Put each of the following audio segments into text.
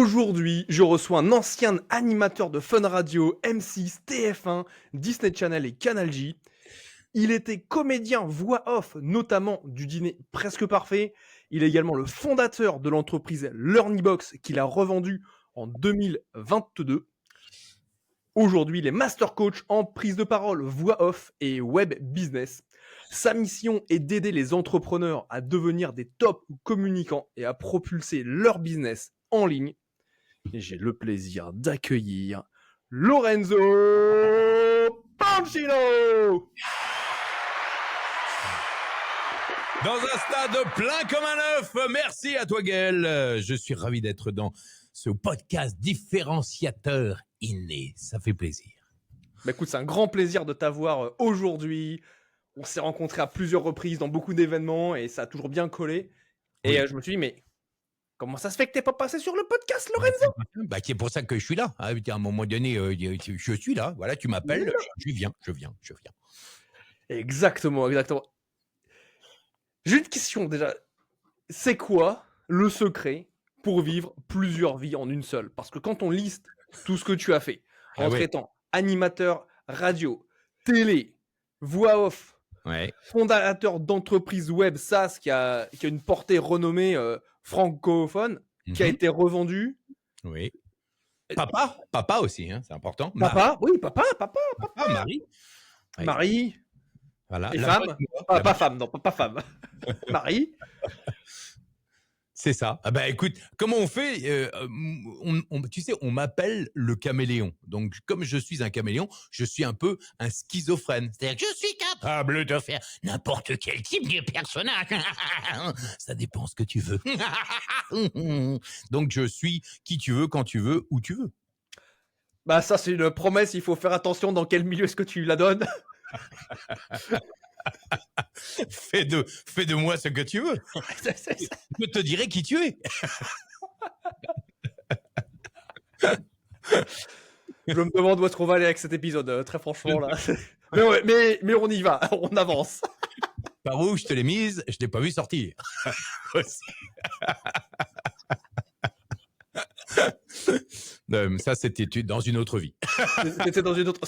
Aujourd'hui, je reçois un ancien animateur de Fun Radio, M6, TF1, Disney Channel et Canal J. Il était comédien voix off, notamment du dîner presque parfait. Il est également le fondateur de l'entreprise LearnyBox qu'il a revendue en 2022. Aujourd'hui, il est master coach en prise de parole, voix off et web business. Sa mission est d'aider les entrepreneurs à devenir des top communicants et à propulser leur business en ligne. Et j'ai le plaisir d'accueillir Lorenzo Pancino. Dans un stade plein comme un œuf, merci à toi Gaël. Je suis ravi d'être dans ce podcast différenciateur inné. Ça fait plaisir. Bah écoute, c'est un grand plaisir de t'avoir aujourd'hui. On s'est rencontrés à plusieurs reprises dans beaucoup d'événements et ça a toujours bien collé. Et Oui. je me suis dit, mais comment ça se fait que t'es pas passé sur le podcast, Lorenzo? Bah, c'est pour ça que je suis là. À un moment donné, je suis là. Voilà, tu m'appelles, je viens. Exactement. J'ai une question déjà. C'est quoi le secret pour vivre plusieurs vies en une seule? Parce que quand on liste tout ce que tu as fait, en traitant animateur radio, télé, voix off, fondateur d'entreprise web SaaS qui a une portée renommée francophone, qui a été revendue. Oui. Papa aussi, hein, c'est important. Papa, oui, papa. Marie. Marie. Voilà. Et femme. Pas femme, non, pas femme. Marie. C'est ça. Ah bah écoute, comment on fait tu sais, on m'appelle le caméléon. Donc, comme je suis un caméléon, je suis un peu un schizophrène. C'est-à-dire que je suis capable de faire n'importe quel type de personnage. Ça dépend ce que tu veux. Donc, je suis qui tu veux, quand tu veux, où tu veux. Bah ça, c'est une promesse. Il faut faire attention dans quel milieu est-ce que tu la donnes. Fais de moi ce que tu veux. Je te dirai qui tu es. Je me demande où est-ce qu'on va aller avec cet épisode, très franchement là. mais on y va, on avance. Par où je te l'ai mise, je l'ai pas vu sortir. Ça, c'était dans une autre vie. C'était dans une autre.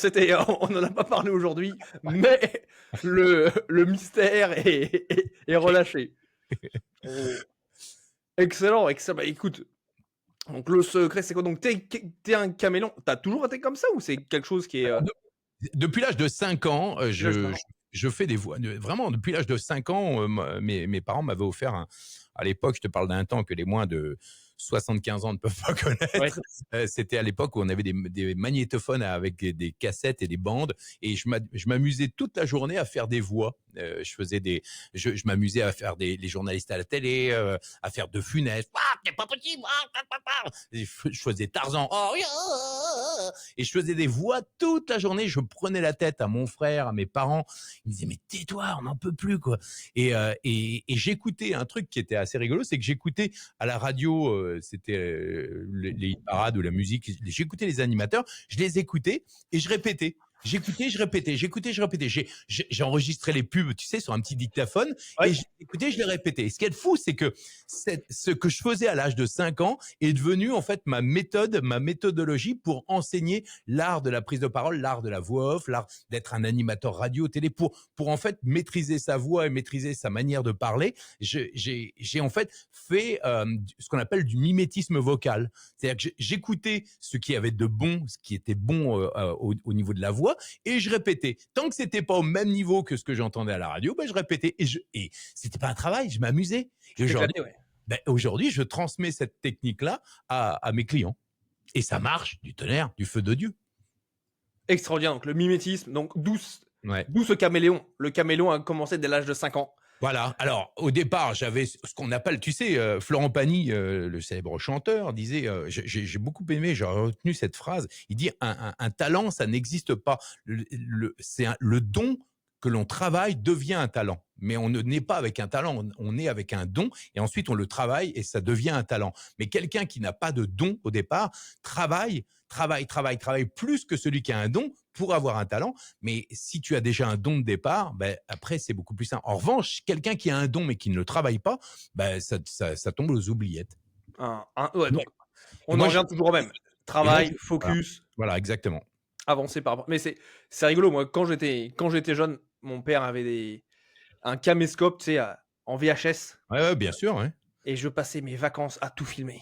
On n'en a pas parlé aujourd'hui, mais le mystère est relâché. Excellent. Bah, écoute, donc le secret, c'est quoi? Donc t'es un caméléon. T'as toujours été comme ça ou c'est quelque chose qui est Depuis l'âge de 5 ans, je fais des voix. Vraiment, depuis l'âge de 5 ans, mes parents m'avaient offert à l'époque, je te parle d'un temps que les moins de 75 ans ne peuvent pas connaître. Ouais. C'était à l'époque où on avait des magnétophones avec des cassettes et des bandes, et je m'amusais toute la journée à faire des voix. Je m'amusais à faire les journalistes à la télé, à faire De Funès. Ah, c'est pas possible. Je faisais Tarzan. Oh, et je faisais des voix toute la journée. Je prenais la tête à mon frère, à mes parents. Ils me disaient, mais tais-toi, on n'en peut plus, quoi. Et j'écoutais un truc qui était assez rigolo, c'est que j'écoutais à la radio, c'était les parades ou la musique. J'écoutais les animateurs, je les écoutais et je répétais. J'écoutais, je répétais. J'ai enregistré les pubs, tu sais, sur un petit dictaphone, et j'écoutais, je les répétais. Et ce qui est fou, c'est que ce que je faisais à l'âge de 5 ans est devenu en fait ma méthodologie pour enseigner l'art de la prise de parole, l'art de la voix off, l'art d'être un animateur radio, télé, pour en fait maîtriser sa voix et maîtriser sa manière de parler. J'ai en fait fait ce qu'on appelle du mimétisme vocal. C'est-à-dire que j'écoutais ce qui avait de bon, ce qui était bon au niveau de la voix, et je répétais. Tant que c'était pas au même niveau que ce que j'entendais à la radio, ben je répétais. Et c'était pas un travail, je m'amusais. Aujourd'hui, je transmets cette technique-là à mes clients. Et ça marche, du tonnerre, du feu de Dieu. Extraordinaire. Donc le mimétisme, donc d'où ce caméléon. Le caméléon a commencé dès l'âge de 5 ans. Voilà. Alors, au départ, j'avais ce qu'on appelle, tu sais, Florent Pagny, le célèbre chanteur, disait, j'ai beaucoup aimé, j'ai retenu cette phrase. Il dit, un talent, ça n'existe pas. C'est le don que l'on travaille devient un talent. Mais on ne naît pas avec un talent, on est avec un don, et ensuite on le travaille et ça devient un talent. Mais quelqu'un qui n'a pas de don au départ travaille plus que celui qui a un don pour avoir un talent. Mais si tu as déjà un don de départ, ben après c'est beaucoup plus simple. En revanche, quelqu'un qui a un don mais qui ne le travaille pas, ben ça tombe aux oubliettes. Donc Et On en moi, revient toujours au même. et moi, Travail, voilà, focus, voilà, exactement. avancer par rapport. Mais c'est rigolo. Moi, quand j'étais jeune, mon père avait un caméscope, tu sais, en VHS, Ouais, ouais, bien sûr, ouais. et je passais mes vacances à tout filmer.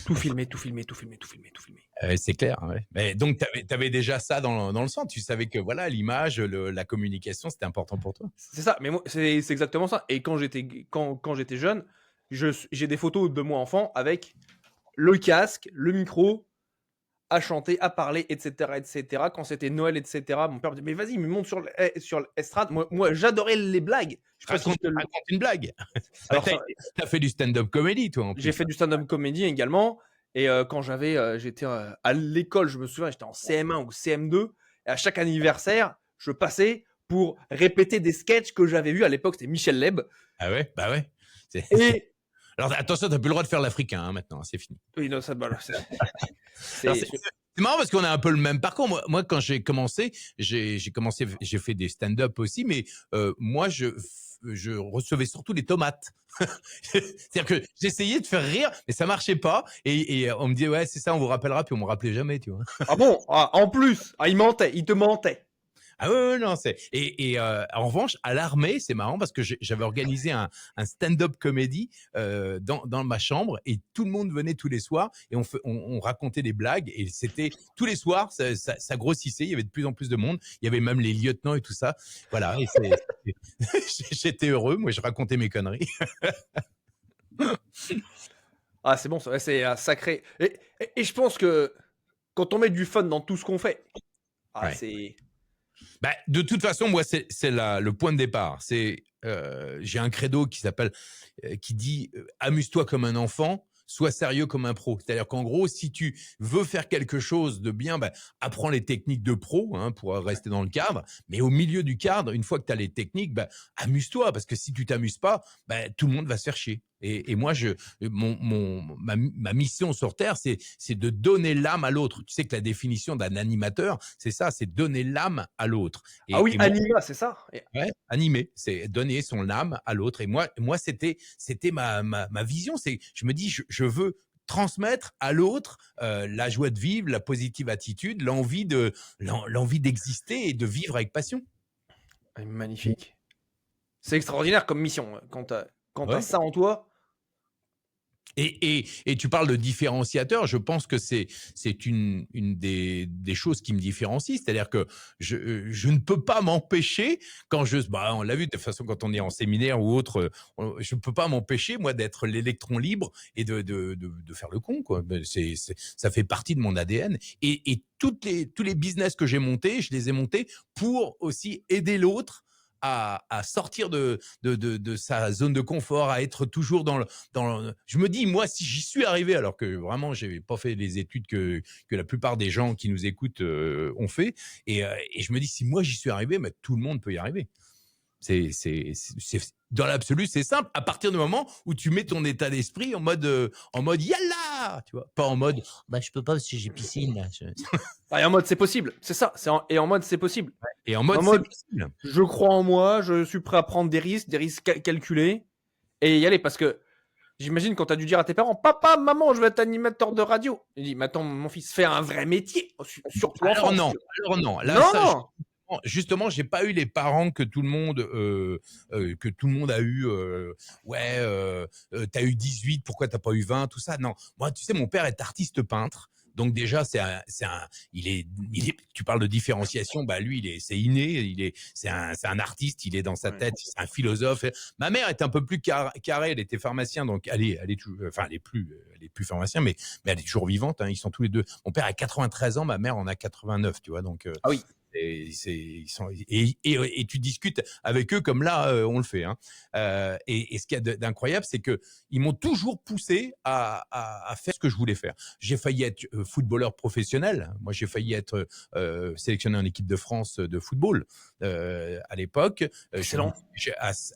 Tout filmer, tout filmer, tout filmer, tout filmer, tout filmer. C'est clair, ouais. Mais donc tu avais déjà ça dans le sang. Tu savais que voilà, l'image, la communication, c'était important pour toi? C'est ça, mais moi, c'est exactement ça. Et quand j'étais jeune, j'ai des photos de moi enfant avec le casque, le micro, à chanter, à parler, etc., etc. Quand c'était Noël, etc., mon père me dit: «Mais vas-y, mais monte sur l'estrade». Moi, j'adorais les blagues. Je sais pas si je te le Raconte une blague. Bah, alors tu ça, as fait du stand-up comedy toi, en j'ai plus? fait du stand-up comedy également, et quand j'étais, à l'école, je me souviens, j'étais en CM1 ou CM2, et à chaque anniversaire, je passais pour répéter des sketchs que j'avais vus. À l'époque, c'était Michel Leb, Ah ouais? Bah ouais. C'est et alors attention, tu as plus le droit de faire l'africain, hein, maintenant, c'est fini. oui, non, ça, voilà, Alors c'est c'est marrant parce qu'on a un peu le même parcours. Moi quand j'ai commencé, j'ai fait des stand-up aussi, mais moi je recevais surtout des tomates. C'est-à-dire que j'essayais de faire rire, mais ça marchait pas. Et on me disait ouais c'est ça, on vous rappellera, puis on me rappelait jamais, tu vois. ah bon? Ah, en plus! Ah, il te mentait. Ah ouais, ouais, non, c'est en revanche à l'armée, c'est marrant parce que j'avais organisé un stand-up comédie dans ma chambre et tout le monde venait tous les soirs et on racontait des blagues et c'était tous les soirs, ça grossissait, il y avait de plus en plus de monde, il y avait même les lieutenants et tout ça. Voilà, et j'étais heureux, moi je racontais mes conneries. Ah, c'est bon, ça, ouais, c'est un sacré, et je pense que quand on met du fun dans tout ce qu'on fait, ah, Ouais. c'est Bah, de toute façon, moi, c'est le point de départ. J'ai un credo qui dit amuse-toi comme un enfant, sois sérieux comme un pro. C'est-à-dire qu'en gros, si tu veux faire quelque chose de bien, bah, apprends les techniques de pro hein, pour rester dans le cadre. Mais au milieu du cadre, une fois que tu as les techniques, bah, amuse-toi parce que si tu t'amuses pas, bah, tout le monde va se faire chier. Et moi, ma mission sur Terre, c'est de donner l'âme à l'autre. Tu sais que la définition d'un animateur, c'est ça, c'est donner l'âme à l'autre. ah oui, Et moi, Anima, c'est ça? ouais, animer, c'est donner son âme à l'autre. Et moi, c'était ma vision. Je me dis, je veux transmettre à l'autre la joie de vivre, la positive attitude, l'envie d'exister et de vivre avec passion. Ah, magnifique. C'est extraordinaire comme mission, quand tu Ouais. ça en toi. Et tu parles de différenciateur, je pense que c'est une des choses qui me différencie, c'est-à-dire que je ne peux pas m'empêcher quand bah, on l'a vu de toute façon quand on est en séminaire ou autre, je ne peux pas m'empêcher moi d'être l'électron libre et de faire le con quoi. Ça fait partie de mon ADN et tous les business que j'ai montés, je les ai montés pour aussi aider l'autre à sortir de sa zone de confort, à être toujours je me dis, moi, si j'y suis arrivé, alors que vraiment, j'ai pas fait les études que la plupart des gens qui nous écoutent ont fait, et je me dis, si moi j'y suis arrivé, mais tout le monde peut y arriver. Dans l'absolu, c'est simple. À partir du moment où tu mets ton état d'esprit en mode yalla, tu vois, pas en mode bah je peux pas parce que j'ai piscine là. Ah, et en mode c'est possible, c'est ça, et en mode c'est possible. Et en En mode c'est mode possible. je crois en moi, je suis prêt à prendre des risques calculés, et y aller, parce que j'imagine quand tu as dû dire à tes parents: «Papa, maman, je veux être animateur de radio». Il dit: «Mais attends mon fils, fais un vrai métier, surtout en Alors France». non, alors non. Là, ça, Non! justement, j'ai pas eu les parents que tout le monde a eu. Ouais, t'as eu 18, pourquoi t'as pas eu 20, tout ça. Non, moi, tu sais, mon père est artiste peintre. Donc déjà, tu parles de différenciation, bah lui, c'est inné, c'est un artiste, il est dans sa Ouais. tête, c'est un philosophe. Ma mère est un peu plus carrée, elle était pharmacien, donc enfin, elle est plus pharmacien, mais elle est toujours vivante. Hein, ils sont tous les deux. Mon père a 93 ans, ma mère en a 89, tu vois, donc. Ah oui. Et tu discutes avec eux comme là on le fait. Hein. Et ce qu'il y a d'incroyable, c'est que ils m'ont toujours poussé à faire ce que je voulais faire. J'ai failli être footballeur professionnel. Moi, j'ai failli être sélectionné en équipe de France de football à l'époque. Excellent.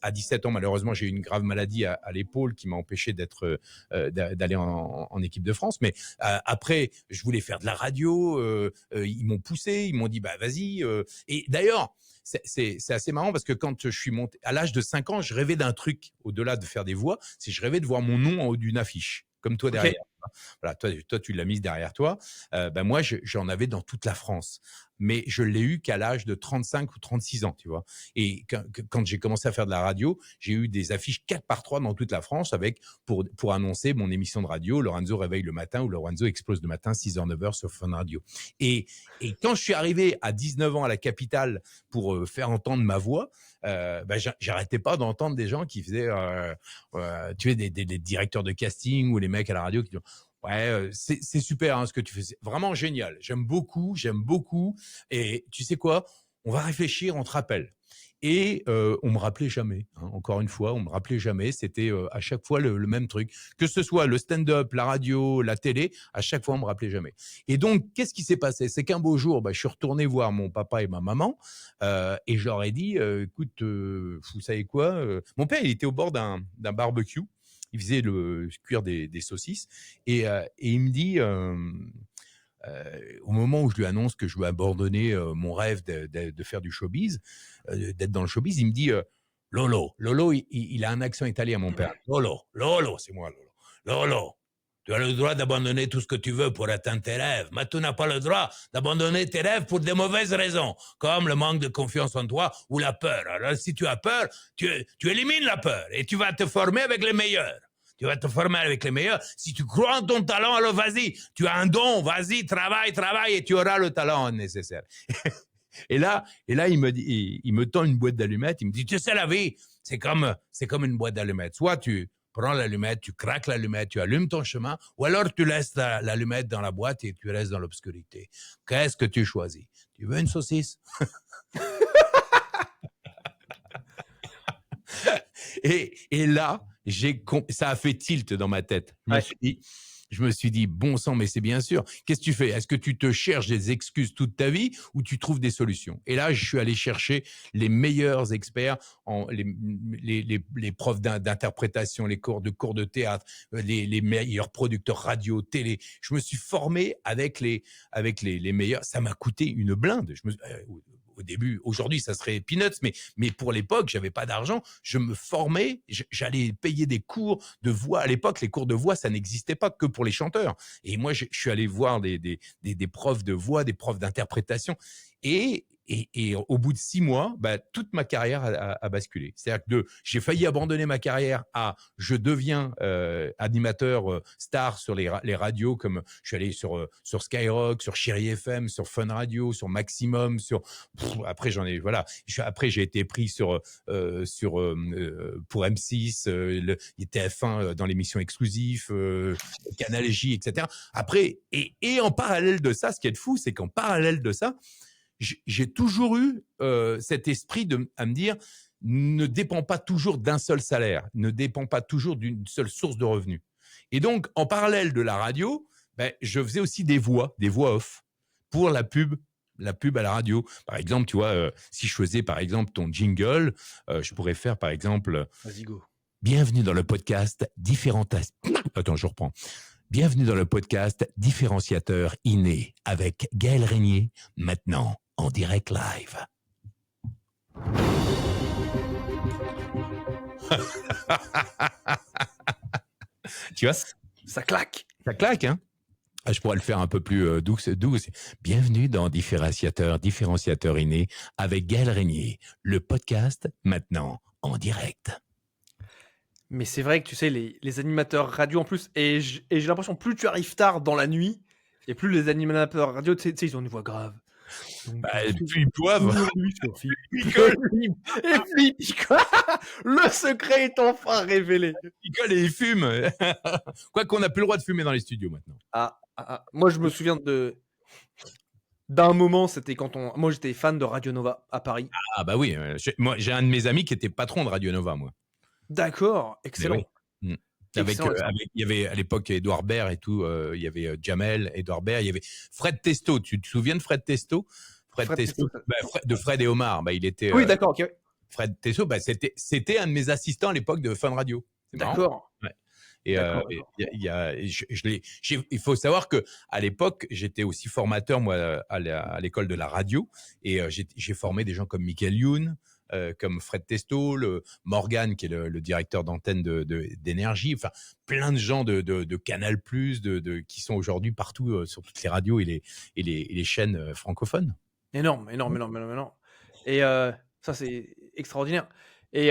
À 17 ans, malheureusement, j'ai eu une grave maladie à l'épaule qui m'a empêché d'aller en équipe de France. Mais après, je voulais faire de la radio. Ils m'ont poussé, ils m'ont dit bah vas-y. Et d'ailleurs, c'est assez marrant parce que quand je suis monté à l'âge de 5 ans, je rêvais d'un truc au-delà de faire des voix. Je rêvais de voir mon nom en haut d'une affiche, comme toi OK. derrière. Voilà, toi, tu l'as mise derrière toi. Moi, j'en avais dans toute la France. Mais je l'ai eu qu'à l'âge de 35 ou 36 ans, tu vois. Et quand j'ai commencé à faire de la radio, j'ai eu des affiches 4 par 3 dans toute la France avec, pour annoncer mon émission de radio, Lorenzo réveille le matin ou Lorenzo explose le matin, 6h, 9h sur Fun Radio. Et quand je suis arrivé à 19 ans à la capitale pour faire entendre ma voix, j'arrêtais pas d'entendre des gens qui faisaient, tu sais, des directeurs de casting ou les mecs à la radio qui disaient ouais, c'est super hein, ce que tu fais, c'est vraiment génial. J'aime beaucoup. Et tu sais quoi? On va réfléchir, on te rappelle. Et on me rappelait jamais. Hein, encore une fois, on me rappelait jamais. C'était à chaque fois le même truc. Que ce soit le stand-up, la radio, la télé, à chaque fois on me rappelait jamais. Et donc, qu'est-ce qui s'est passé? C'est qu'un beau jour, je suis retourné voir mon papa et ma maman et je leur ai dit, écoute, vous savez quoi? Mon père, il était au bord d'un barbecue. Il faisait cuire des saucisses et il me dit, au moment où je lui annonce que je veux abandonner mon rêve de faire du showbiz, d'être dans le showbiz, il me dit Lolo, il a un accent italien, mon père. Lolo, c'est moi, Lolo, tu as le droit d'abandonner tout ce que tu veux pour atteindre tes rêves, mais tu n'as pas le droit d'abandonner tes rêves pour des mauvaises raisons, comme le manque de confiance en toi ou la peur. Alors, si tu as peur, tu élimines la peur et tu vas te former avec les meilleurs. Tu vas te former avec les meilleurs. Si tu crois en ton talent, alors vas-y. Tu as un don, vas-y, travaille et tu auras le talent nécessaire. Et là, il me tend une boîte d'allumettes. Il me dit, tu sais, la vie, c'est comme une boîte d'allumettes. Soit tu prends l'allumette, tu craques l'allumette, tu allumes ton chemin, ou alors tu laisses l'allumette dans la boîte et tu restes dans l'obscurité. Qu'est-ce que tu choisis? Tu veux une saucisse? et là, ça a fait tilt dans ma tête. Je me suis dit, bon sang, mais c'est bien sûr. Qu'est-ce que tu fais? Est-ce que tu te cherches des excuses toute ta vie ou tu trouves des solutions? Et là, je suis allé chercher les meilleurs experts, les profs d'interprétation, les cours de théâtre, les meilleurs producteurs radio, télé. Je me suis formé avec les meilleurs. Ça m'a coûté une blinde. Au début, aujourd'hui, ça serait peanuts, mais pour l'époque, j'avais pas d'argent. Je me formais, j'allais payer des cours de voix. À l'époque, les cours de voix, ça n'existait pas que pour les chanteurs. Et moi, je suis allé voir des profs de voix, des profs d'interprétation. Et au bout de 6 mois, toute ma carrière a basculé. C'est-à-dire que j'ai failli abandonner ma carrière je deviens animateur star sur les radios, comme je suis allé sur Skyrock, sur Chérie FM, sur Fun Radio, sur Maximum, après après j'ai été pris pour M6, TF1 dans l'émission exclusive, Canal J, etc. Après, et en parallèle de ça, ce qui est fou, c'est qu'en parallèle de ça, j'ai toujours eu cet esprit à me dire, ne dépend pas toujours d'un seul salaire, ne dépend pas toujours d'une seule source de revenus. Et donc, en parallèle de la radio, je faisais aussi des voix off pour la pub à la radio. Par exemple, tu vois, si je faisais par exemple ton jingle, je pourrais faire par exemple, vas-y go. Bienvenue dans le podcast Attends, je reprends. Bienvenue dans le podcast Différenciateur inné avec Gaël Régnier, maintenant en direct live. Tu vois? Ça claque. Ça claque, hein? Je pourrais le faire un peu plus doux. Bienvenue dans Différenciateur inné avec Gaël Régnier, le podcast maintenant en direct. Mais c'est vrai que tu sais, les animateurs radio en plus, et j'ai l'impression plus tu arrives tard dans la nuit, et plus les animateurs radio, tu sais, ils ont une voix grave. Donc, plus ils boivent. Le secret est enfin révélé. Ils picole et ils fument. Quoi qu'on n'a plus le droit de fumer dans les studios maintenant. Moi, je me souviens d'un moment, c'était moi j'étais fan de Radio Nova à Paris. Ah bah oui, moi j'ai un de mes amis qui était patron de Radio Nova, moi. D'accord, excellent. Oui. Il y avait à l'époque Edouard Baird et tout, il y avait Jamel, Edouard Baird, il y avait Fred Testo. Tu te souviens de Fred Testo? Fred Testo, de Fred et Omar. Il était. Oui, d'accord, ok. Fred Testo, c'était un de mes assistants à l'époque de Fun Radio. D'accord. Ouais. Et il faut savoir que à l'époque, j'étais aussi formateur moi à l'école de la radio et j'ai formé des gens comme Michael Youn, comme Fred Testo, Morgan qui est le directeur d'antenne d'énergie, enfin plein de gens de Canal+, qui sont aujourd'hui partout sur toutes les radios et les chaînes francophones. Énorme. Et ça, c'est extraordinaire. Et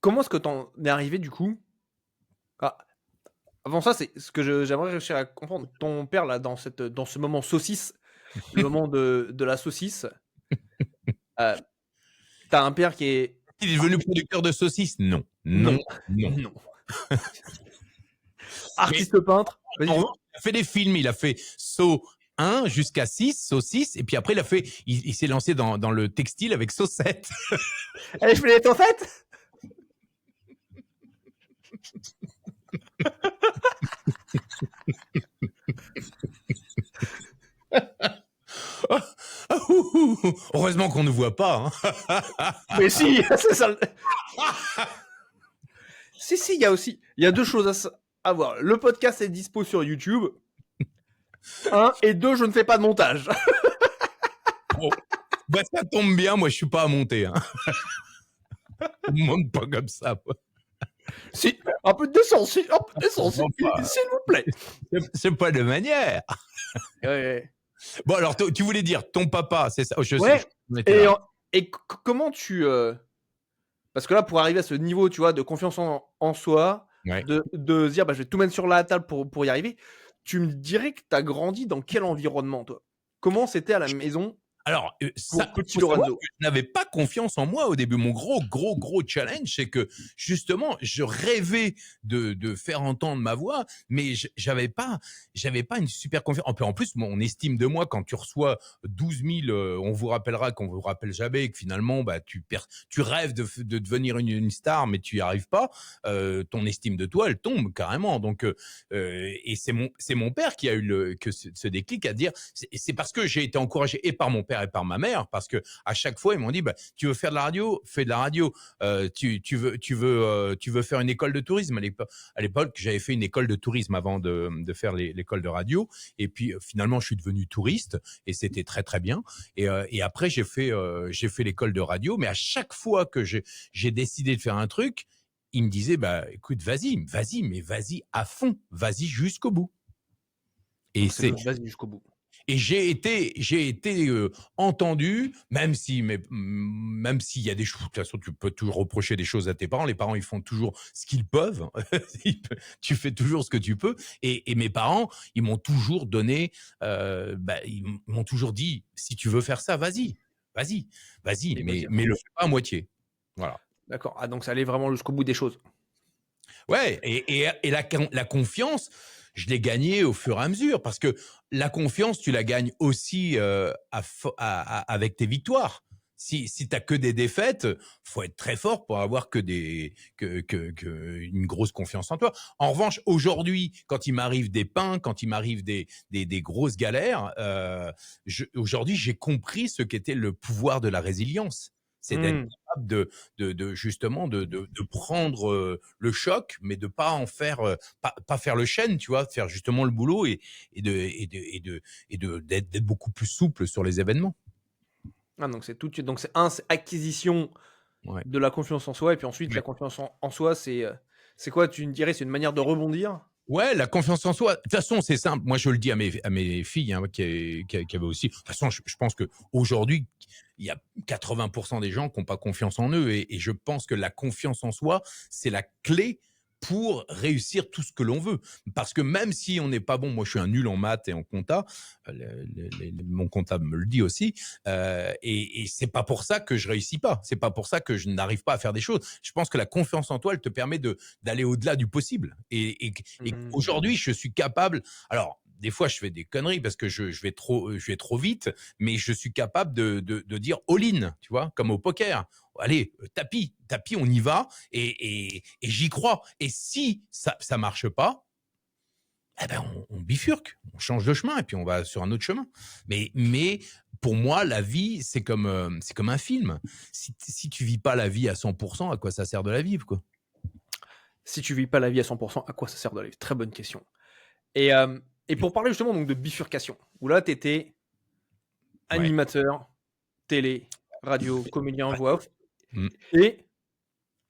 comment est-ce que t'en es arrivé du coup avant ça, c'est ce que j'aimerais réussir à comprendre. Ton père, là, dans ce moment saucisse, le moment de la saucisse, t'as un père qui est... Il est devenu producteur de saucisses? Non. Artiste peintre. Il a fait des films, il a fait Saut 1 jusqu'à 6, Saut 6, et puis après il s'est lancé dans le textile avec Saut 7. Allez, je fais les toffettes. Heureusement qu'on ne voit pas. Mais si, c'est ça. Si, il y a deux choses à voir. Le podcast est dispo sur YouTube. 1 et 2, je ne fais pas de montage. Oh. Bah, ça tombe bien, moi je suis pas à monter. On ne monte pas comme ça. Si, un peu de décence, s'il vous plaît. C'est pas de manière. Ouais. Bon, alors tu voulais dire ton papa, c'est ça? Et comment tu... Parce que là, pour arriver à ce niveau, tu vois, de confiance en soi, de se dire, je vais tout mettre sur la table pour y arriver, tu me dirais que tu as grandi dans quel environnement, toi? Comment c'était à la maison? Alors, ça, petit Lorenzo, je n'avais pas confiance en moi au début. Mon gros challenge, c'est que justement, je rêvais de faire entendre ma voix, mais j'avais pas une super confiance. En plus, mon estime de moi, quand tu reçois 12 000, on vous rappellera qu'on vous rappelle jamais, et que finalement, tu rêves de devenir une star, mais tu y arrives pas. Ton estime de toi, elle tombe carrément. Donc, et c'est mon père qui a eu ce déclic à dire. C'est parce que j'ai été encouragé et par mon père et par ma mère, parce que à chaque fois ils m'ont dit tu veux faire de la radio, fais de la radio. Tu veux faire une école de tourisme. À l'époque, j'avais fait une école de tourisme avant de faire l'école de radio, et puis finalement je suis devenu touriste et c'était très très bien. Et après j'ai fait l'école de radio, mais à chaque fois que j'ai décidé de faire un truc, ils me disaient écoute, vas-y à fond, vas-y jusqu'au bout. Et vas-y jusqu'au bout. Et j'ai été entendu, même s'il y a des choses. De toute façon, tu peux toujours reprocher des choses à tes parents. Les parents, ils font toujours ce qu'ils peuvent. Tu fais toujours ce que tu peux. Et mes parents, ils m'ont toujours donné, ils m'ont toujours dit, si tu veux faire ça, vas-y, mais le fais pas à moitié. Voilà. D'accord. Ah, donc ça allait vraiment jusqu'au bout des choses. Ouais. Et la confiance, je l'ai gagnée au fur et à mesure, parce que la confiance, tu la gagnes aussi avec tes victoires. Si t'as que des défaites, faut être très fort pour avoir que une grosse confiance en toi. En revanche, aujourd'hui, quand il m'arrive des pains, quand il m'arrive des grosses galères, aujourd'hui, j'ai compris ce qu'était le pouvoir de la résilience. C'est d'être capable justement de prendre le choc, mais de pas en faire pas faire le chêne, tu vois, faire justement le boulot et d'être beaucoup plus souple sur les événements. Ah, donc c'est acquisition de la confiance en soi, et puis ensuite la confiance en soi, c'est quoi, tu me dirais, c'est une manière de rebondir? Ouais, la confiance en soi. De toute façon, c'est simple. Moi, je le dis à mes filles, qui avaient aussi. De toute façon, je pense que aujourd'hui, il y a 80% des gens qui n'ont pas confiance en eux, et je pense que la confiance en soi, c'est la clé pour réussir tout ce que l'on veut. Parce que même si on n'est pas bon, moi je suis un nul en maths et en compta, mon comptable me le dit aussi, et c'est pas pour ça que je réussis pas, c'est pas pour ça que je n'arrive pas à faire des choses. Je pense que la confiance en toi, elle te permet d'aller au-delà du possible. Et aujourd'hui, je suis capable. Alors, des fois, je fais des conneries parce que je vais trop vite, mais je suis capable de dire all-in, tu vois, comme au poker. Allez, tapis, on y va, et j'y crois. Et si ça marche pas, on bifurque, on change de chemin et puis on va sur un autre chemin. Mais pour moi, la vie, c'est comme un film. Si tu vis pas la vie à 100%, à quoi ça sert de la vivre, quoi? Si tu vis pas la vie à 100%, à quoi ça sert de la vivre? Très bonne question. Et pour parler justement donc de bifurcation, où là, tu étais animateur, télé, radio, comédien, Ouais. voix off Mmh. et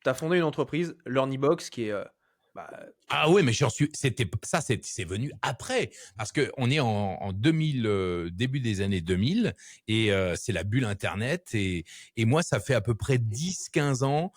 tu as fondé une entreprise, Learnybox, qui est, bah, Ah ouais, mais j'en suis. C'était ça, c'est venu après, parce que on est en 2000, début des années 2000, et c'est la bulle internet, et moi ça fait à peu près 10-15 ans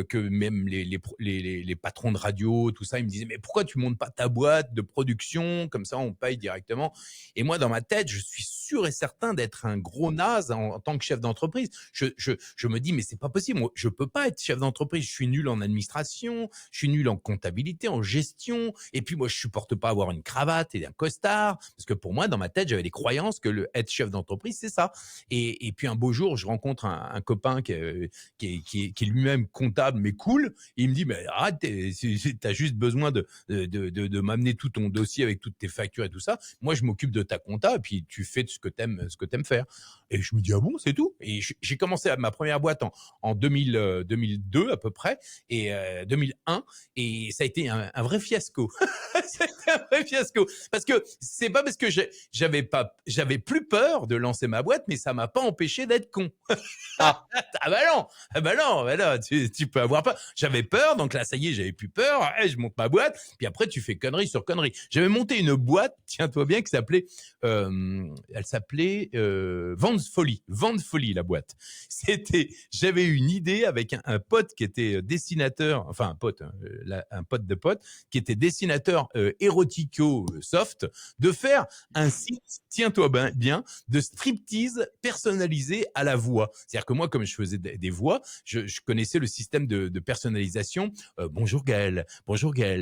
que même les patrons de radio, tout ça, ils me disaient mais pourquoi tu montes pas ta boîte de production comme ça on paye directement. Et moi dans ma tête je suis sûr et certain d'être un gros naze en tant que chef d'entreprise. Je me dis mais c'est pas possible, moi, je peux pas être chef d'entreprise, je suis nul en administration, je suis nul en comptabilité, en gestion. Et puis, moi, je supporte pas avoir une cravate et un costard. Parce que pour moi, dans ma tête, j'avais des croyances que être chef d'entreprise, c'est ça. Et puis, un beau jour, je rencontre un copain qui est lui-même comptable, mais cool. Et il me dit, mais arrête, t'as juste besoin de m'amener tout ton dossier avec toutes tes factures et tout ça. Moi, je m'occupe de ta compta et puis tu fais ce que t'aimes faire. Et je me dis, ah bon, c'est tout? Et j'ai commencé ma première boîte en 2002 à peu près, et 2001, et ça a été un vrai fiasco. C'était un vrai fiasco. Parce que c'est pas parce que j'avais plus peur de lancer ma boîte, mais ça m'a pas empêché d'être con. ah, Ah bah non, bah non, tu peux avoir peur. J'avais peur, donc là, ça y est, j'avais plus peur. Je monte ma boîte, puis après, tu fais connerie sur connerie. J'avais monté une boîte, tiens-toi bien, qui s'appelait, elle s'appelait Vente Folie. Vente Folie, la boîte. J'avais une idée avec un pote qui était dessinateur, enfin un pote, un pote de pote, qui était dessinateur érotico soft, de faire un site, tiens-toi bien, de striptease personnalisé à la voix. C'est-à-dire que moi, comme je faisais des voix, je connaissais le système de personnalisation. Bonjour Gaël,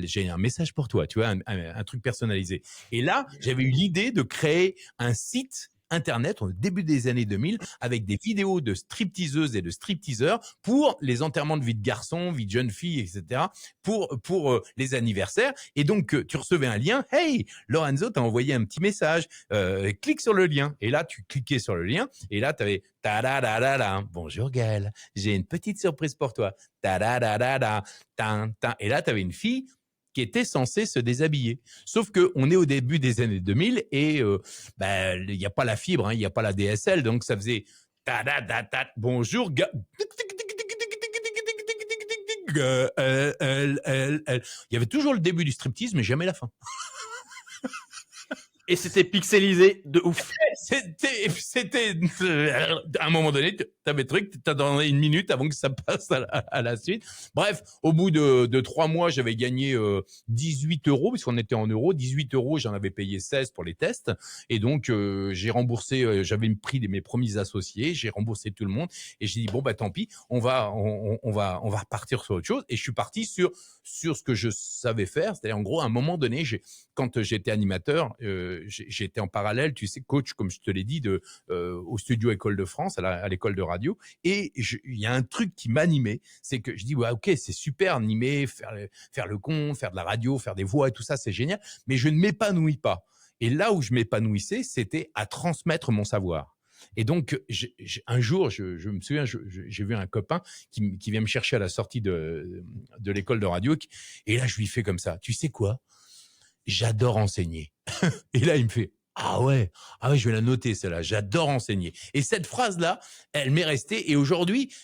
j'ai un message pour toi, tu vois, un truc personnalisé. Et là, j'avais eu l'idée de créer un site Internet au début des années 2000 avec des vidéos de stripteaseuses et de stripteaseurs pour les enterrements de vie de garçons, vie de jeunes filles, etc. pour les anniversaires. Et donc, tu recevais un lien. Hey, Lorenzo t'a envoyé un petit message. Clique sur le lien. Et là, tu cliquais sur le lien. Et là, tu avais ta-da-da-da-da. Bonjour Gaël, j'ai une petite surprise pour toi. Ta-da-da-da-da. Et là, tu avais une fille qui était censée se déshabiller. Sauf qu'on est au début des années 2000 et il n'y a pas la fibre, il n'y a pas la DSL, donc ça faisait bonjour, il y avait toujours le début du striptease, mais jamais la fin. et c'était pixelisé de ouf. C'était à un moment donné, tu avais le truc, tu donné une minute avant que ça passe à la suite. Bref, au bout de 3 mois, j'avais gagné 18 euros, puisqu'on était en euros. 18 euros, j'en avais payé 16 pour les tests. Et donc, j'ai remboursé, j'avais pris mes premiers associés, j'ai remboursé tout le monde. Et j'ai dit, bon, bah tant pis, on va repartir sur autre chose. Et je suis parti sur ce que je savais faire. C'est-à-dire, en gros, à un moment donné, quand j'étais animateur, j'étais en parallèle, tu sais, coach, comme je te l'ai dit, au studio École de France, à l'école de radio. Et il y a un truc qui m'animait, c'est que je dis, ouais, ok, c'est super animer, faire le con, faire de la radio, faire des voix et tout ça, c'est génial, mais je ne m'épanouis pas. Et là où je m'épanouissais, c'était à transmettre mon savoir. Et donc, un jour, je me souviens, j'ai vu un copain qui vient me chercher à la sortie de l'école de radio. Et là, je lui fais comme ça, tu sais quoi? J'adore enseigner. Et là, il me fait, ah ouais, je vais la noter, celle-là. J'adore enseigner. Et cette phrase-là, elle m'est restée. Et aujourd'hui,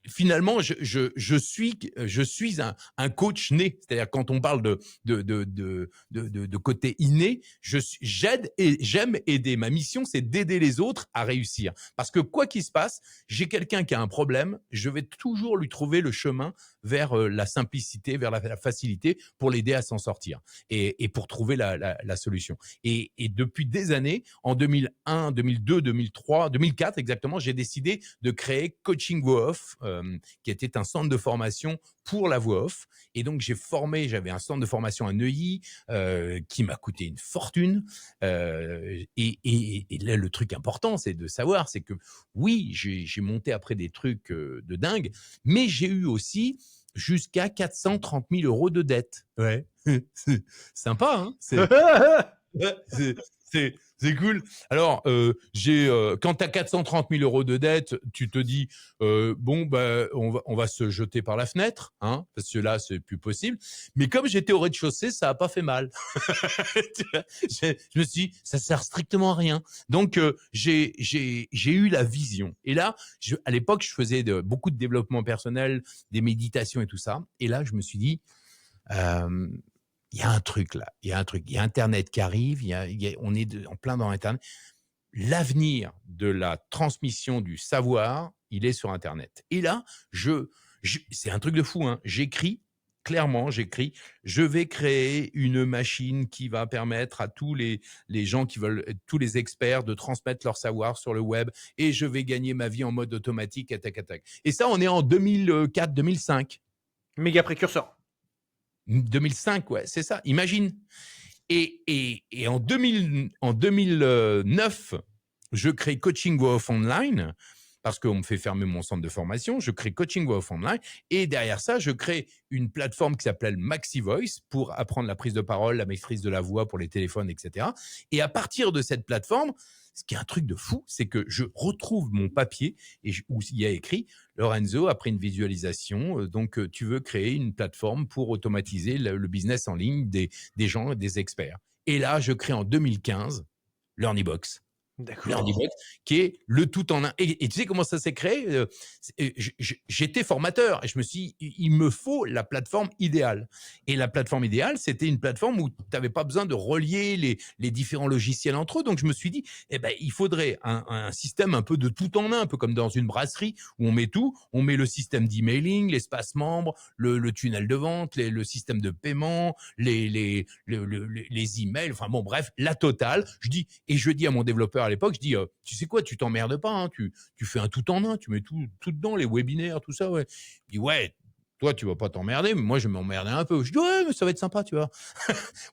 finalement, je suis un coach né. C'est-à-dire, quand on parle de côté inné, j'aime aider. Ma mission, c'est d'aider les autres à réussir. Parce que quoi qu'il se passe, j'ai quelqu'un qui a un problème, je vais toujours lui trouver le chemin vers la simplicité, vers la facilité pour l'aider à s'en sortir et pour trouver la solution. Et depuis des années, en 2001, 2002, 2003, 2004 exactement, j'ai décidé de créer Coaching Voix Off, qui était un centre de formation pour la voix off. Et donc, j'avais un centre de formation à Neuilly qui m'a coûté une fortune. Et là, le truc important, c'est de savoir, c'est que oui, j'ai monté après des trucs de dingue, mais j'ai eu aussi jusqu'à 430 000 euros de dette. Ouais, c'est sympa, hein. C'est cool. Alors, quand tu as 430 000 euros de dette, tu te dis, bon, bah, on va se jeter par la fenêtre, hein, parce que là, c'est plus possible. Mais comme j'étais au rez-de-chaussée, ça a pas fait mal. Je me suis dit, ça sert strictement à rien. Donc, j'ai eu la vision. Et là, à l'époque, je faisais beaucoup de développement personnel, des méditations et tout ça. Et là, je me suis dit, il y a un truc là, il y a Internet qui arrive, on est en plein dans Internet. L'avenir de la transmission du savoir, il est sur Internet. Et là, c'est un truc de fou, hein. J'écris, je vais créer une machine qui va permettre à tous les gens qui veulent, tous les experts de transmettre leur savoir sur le web et je vais gagner ma vie en mode automatique, attaque. Et ça, on est en 2004-2005. Méga précurseur. 2005, ouais, c'est ça, imagine. Et en 2009, je crée Coaching Voix Off Online parce qu'on me fait fermer mon centre de formation. Je crée Coaching Voix Off Online et derrière ça, je crée une plateforme qui s'appelle Maxi Voice pour apprendre la prise de parole, la maîtrise de la voix pour les téléphones, etc. Et à partir de cette plateforme, ce qui est un truc de fou, c'est que je retrouve mon papier où il y a écrit « Lorenzo, après une visualisation, donc tu veux créer une plateforme pour automatiser le business en ligne des gens, des experts. » Et là, je crée en 2015 LearnyBox. D'accord. LearnyBox, qui est le tout en un. Et tu sais comment ça s'est créé? J'étais formateur et je me suis dit, il me faut la plateforme idéale. Et la plateforme idéale, c'était une plateforme où tu n'avais pas besoin de relier les différents logiciels entre eux. Donc, je me suis dit, il faudrait un système un peu de tout en un, un peu comme dans une brasserie où on met tout. On met le système d'emailing, l'espace membre, le tunnel de vente, le système de paiement, les emails. Enfin bon, bref, la totale. Je dis à mon développeur à l'époque, je dis, tu sais quoi, tu t'emmerdes pas, hein, tu fais un tout en un, tu mets tout dedans, les webinaires, tout ça, ouais. Il dit, ouais, toi, tu vas pas t'emmerder, mais moi, je vais m'emmerder un peu. Je dis, ouais, mais ça va être sympa, tu vois.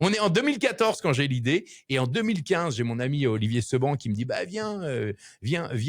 On est en 2014 quand j'ai l'idée, et en 2015, j'ai mon ami Olivier Seban qui me dit, bah, viens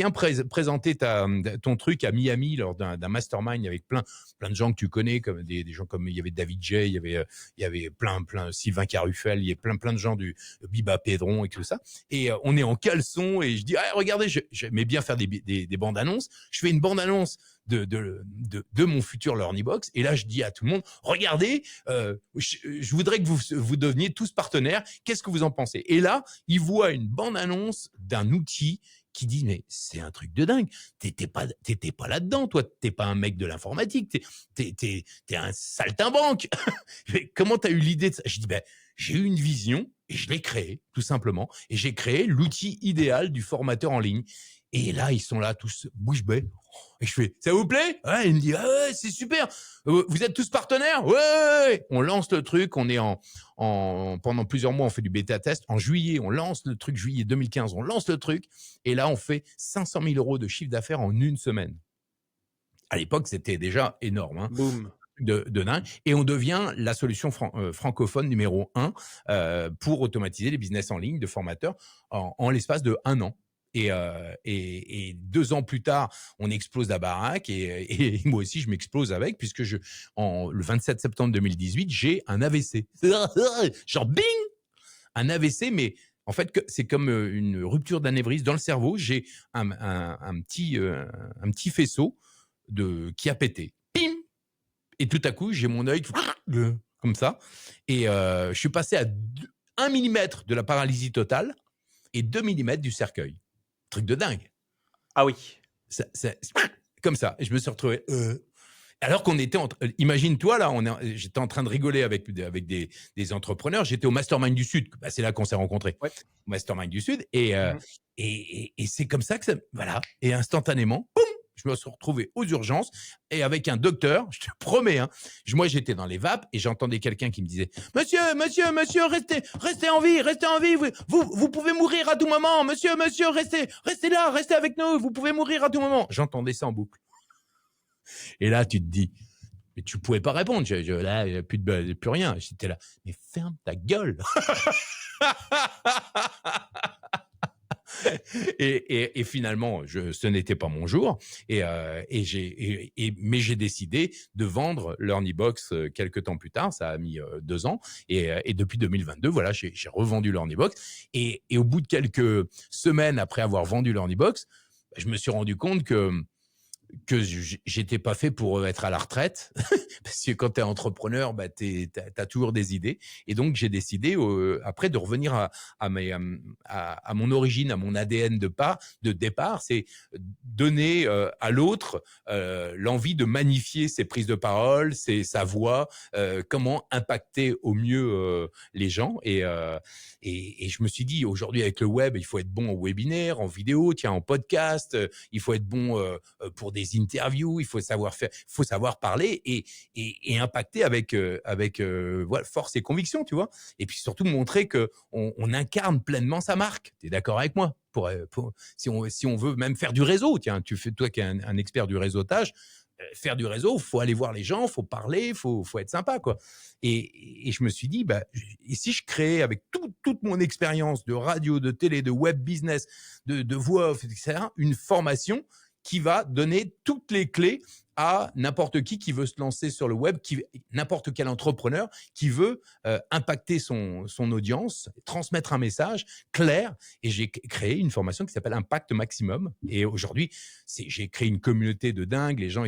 présenter ton truc à Miami lors d'un mastermind avec plein de gens que tu connais, comme des gens comme, il y avait David J, il y avait plein, Sylvain Carruffel, il y a plein de gens du Biba Pédron et tout ça. Et on est en caleçon, et je dis, ah, regardez, j'aimais bien faire des bandes annonces. Je fais une bande annonce de mon futur LearnyBox. Et là, je dis à tout le monde, regardez, je voudrais que vous deveniez tous partenaires. Qu'est-ce que vous en pensez? Et là, ils voient une bande-annonce d'un outil qui dit, mais c'est un truc de dingue. T'étais pas là-dedans, toi. T'es pas un mec de l'informatique. T'es un saltimbanque. Comment t'as eu l'idée de ça? Je dis, j'ai eu une vision et je l'ai créée, tout simplement. Et j'ai créé l'outil idéal du formateur en ligne. Et là, ils sont là tous bouche bée. Et je fais, ça vous plaît? Ouais, il me dit, ah ouais, c'est super. Vous êtes tous partenaires? Ouais. On lance le truc. On est pendant plusieurs mois, on fait du bêta test. En juillet, on lance le truc. Juillet 2015, on lance le truc. Et là, on fait 500 000 euros de chiffre d'affaires en une semaine. À l'époque, c'était déjà énorme. Hein. Boum. De dingue. Et on devient la solution francophone numéro 1 pour automatiser les business en ligne de formateurs en l'espace de 1 an. Et 2 ans plus tard, on explose la baraque et moi aussi je m'explose avec puisque le 27 septembre 2018, j'ai un AVC. Genre bing, un AVC, mais en fait c'est comme une rupture d'anévrisme dans le cerveau. J'ai un petit faisceau qui a pété. Pim. Et tout à coup, j'ai mon œil comme ça et je suis passé à 1 millimètre de la paralysie totale et 2 millimètres du cercueil. Truc de dingue. Ah oui. Comme ça. Et je me suis retrouvé. Alors qu'on était imagine-toi là, j'étais en train de rigoler avec des entrepreneurs. J'étais au Mastermind du Sud. C'est là qu'on s'est rencontrés. Ouais. Au Mastermind du Sud. Et c'est comme ça que ça. Voilà. Et instantanément, boum, je me suis retrouvé aux urgences et avec un docteur, je te promets, hein, moi j'étais dans les vapes et j'entendais quelqu'un qui me disait « Monsieur, restez en vie, vous pouvez mourir à tout moment, monsieur, restez là, restez avec nous, vous pouvez mourir à tout moment. » J'entendais ça en boucle. Et là, tu te dis, mais tu pouvais pas répondre, là, il n'y a plus rien. J'étais là, mais ferme ta gueule. Et finalement, ce n'était pas mon jour. Mais j'ai décidé de vendre l'Ornibox quelques temps plus tard. Ça a mis 2 ans. Et depuis 2022, voilà, j'ai revendu l'Ornibox. Et au bout de quelques semaines après avoir vendu l'Ornibox, je me suis rendu compte que j'étais pas fait pour être à la retraite parce que quand tu es entrepreneur, bah t'as toujours des idées. Et donc j'ai décidé après de revenir à mon origine, à mon ADN de départ, c'est donner à l'autre l'envie de magnifier ses prises de parole, sa voix, comment impacter au mieux les gens. Et je me suis dit, aujourd'hui avec le web, il faut être bon en webinaire, en vidéo, tiens, en podcast, il faut être bon pour des interviews, il faut savoir faire, il faut savoir parler et impacter avec voilà, force et conviction, tu vois. Et puis surtout montrer que on incarne pleinement sa marque. T'es d'accord avec moi? Si on veut même faire du réseau, tiens, toi qui es un expert du réseautage, faire du réseau, faut aller voir les gens, faut parler, faut être sympa, quoi. Et je me suis dit, bah, et si je créais avec toute mon expérience de radio, de télé, de web business, de voix off, etc., une formation qui va donner toutes les clés à n'importe qui veut se lancer sur le web, n'importe quel entrepreneur qui veut impacter son audience, transmettre un message clair. Et j'ai créé une formation qui s'appelle Impact Maximum. Et aujourd'hui, j'ai créé une communauté de dingue. Les gens,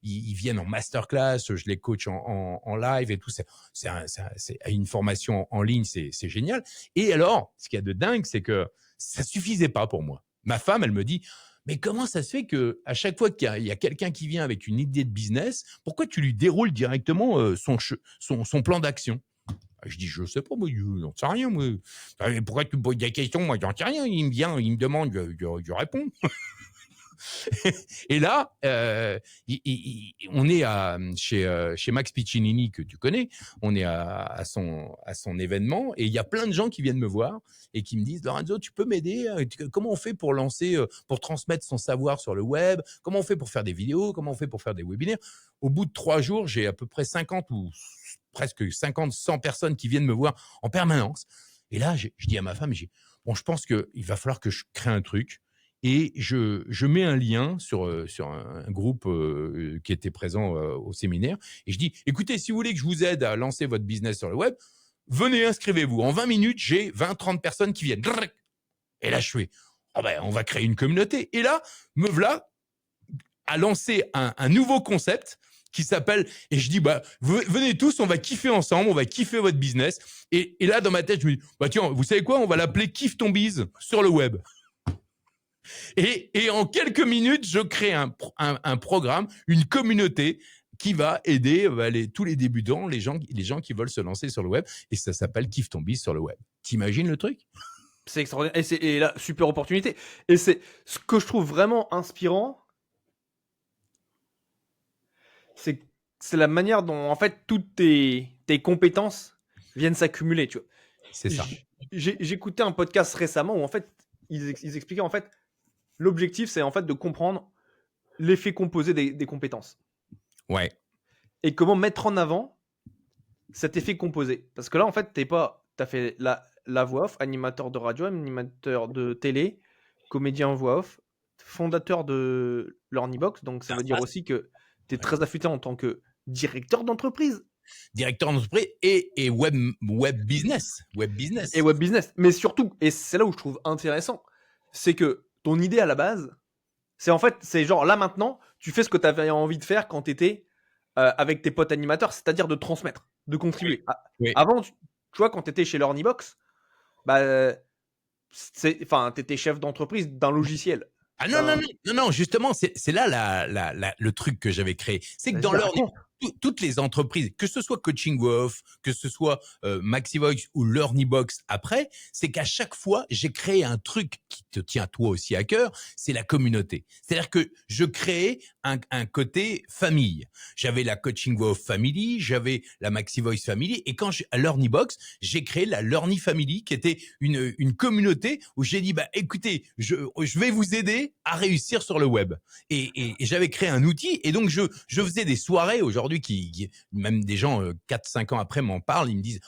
ils viennent en masterclass, je les coach en live et tout. C'est une formation en ligne, c'est génial. Et alors, ce qu'il y a de dingue, c'est que ça suffisait pas pour moi. Ma femme, elle me dit, mais comment ça se fait que à chaque fois qu'il y a quelqu'un qui vient avec une idée de business, pourquoi tu lui déroules directement son plan d'action? Je dis, je sais pas, moi, j'en sais rien, moi. Pourquoi tu me poses des questions? Moi, j'en sais rien. Il me vient, il me demande, je réponds. Et là, on est chez Max Piccinini, que tu connais. On est à son événement et il y a plein de gens qui viennent me voir et qui me disent, Lorenzo, tu peux m'aider? Comment on fait pour pour transmettre son savoir sur le web? Comment on fait pour faire des vidéos? Comment on fait pour faire des webinaires? Au bout de 3 jours, j'ai à peu près 50 ou presque 50, 100 personnes qui viennent me voir en permanence. Et là, je dis à ma femme, bon, je pense qu'il va falloir que je crée un truc. Et je mets un lien sur un groupe qui était présent au séminaire. Et je dis, écoutez, si vous voulez que je vous aide à lancer votre business sur le web, venez, inscrivez-vous. En 20 minutes, j'ai 20-30 personnes qui viennent. Et là, je fais, oh ben, on va créer une communauté. Et là, me voilà à lancer un nouveau concept qui s'appelle, et je dis, bah, venez tous, on va kiffer ensemble, on va kiffer votre business. Et là, dans ma tête, je me dis, bah tiens, vous savez quoi, on va l'appeler Kiffe ton bise sur le web. Et en quelques minutes, je crée un programme, une communauté qui va aider tous les débutants, les gens qui veulent se lancer sur le web. Et ça s'appelle Kiffe ton bise sur le web. T'imagines le truc? C'est extraordinaire. Et là, super opportunité. Et c'est ce que je trouve vraiment inspirant, c'est la manière dont, en fait, toutes tes compétences viennent s'accumuler, tu vois. C'est ça. J'écoutais un podcast récemment où, en fait, ils expliquaient, en fait, l'objectif, c'est en fait de comprendre l'effet composé des compétences. Ouais. Et comment mettre en avant cet effet composé. Parce que là, en fait, t'as fait la voix off, animateur de radio, animateur de télé, comédien voix off, fondateur de l'Ornibox. Donc, ça veut dire aussi que t'es très affûté en tant que directeur d'entreprise. Directeur d'entreprise et web business. Web business. Et web business. Mais surtout, et c'est là où je trouve intéressant, c'est que ton idée à la base, c'est genre là maintenant, tu fais ce que tu avais envie de faire quand tu étais avec tes potes animateurs, c'est-à-dire de transmettre, de contribuer. Oui. Avant, tu vois, quand tu étais chez l'Ornibox, bah, t'étais chef d'entreprise d'un logiciel. Ah non, justement, c'est là le truc que j'avais créé. C'est que dans toutes les entreprises, que ce soit Coaching Off, que ce soit MaxiVoice ou l'Ornibox après, c'est qu'à chaque fois, j'ai créé un truc qui te tient toi aussi à cœur, c'est la communauté. C'est-à-dire que je créais un côté famille. J'avais la Coaching Off Family, j'avais la MaxiVoice Family, et à l'Ornibox, j'ai créé la Learny Family, qui était une communauté où j'ai dit, bah écoutez, je vais vous aider à réussir sur le web. Et j'avais créé un outil, et donc je faisais des soirées. Aujourd'hui, aujourd'hui même des gens 4-5 ans après m'en parlent, ils me disent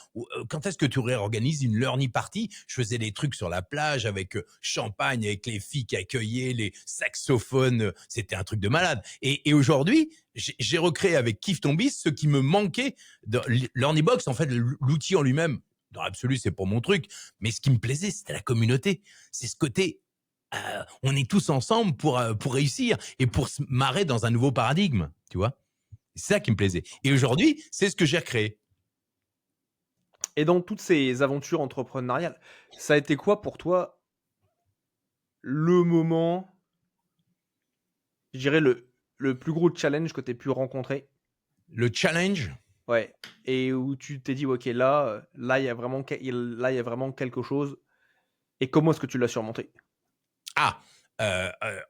quand est-ce que tu réorganises une learning party? Je faisais des trucs sur la plage avec champagne, avec les filles qui accueillaient, les saxophones, c'était un truc de malade. Et aujourd'hui, j'ai recréé avec Kiffe ton bis ce qui me manquait de l'Ornibox, en fait, l'outil en lui-même. Dans l'absolu, c'est pour mon truc, mais ce qui me plaisait, c'était la communauté. C'est ce côté on est tous ensemble pour réussir et pour se marrer dans un nouveau paradigme, tu vois. C'est ça qui me plaisait. Et aujourd'hui, c'est ce que j'ai recréé. Et dans toutes ces aventures entrepreneuriales, ça a été quoi pour toi le moment, je dirais le plus gros challenge que tu aies pu rencontrer? Le challenge? Ouais. Et où tu t'es dit, ok, là, il y a vraiment quelque chose. Et comment est-ce que tu l'as surmonté? Ah,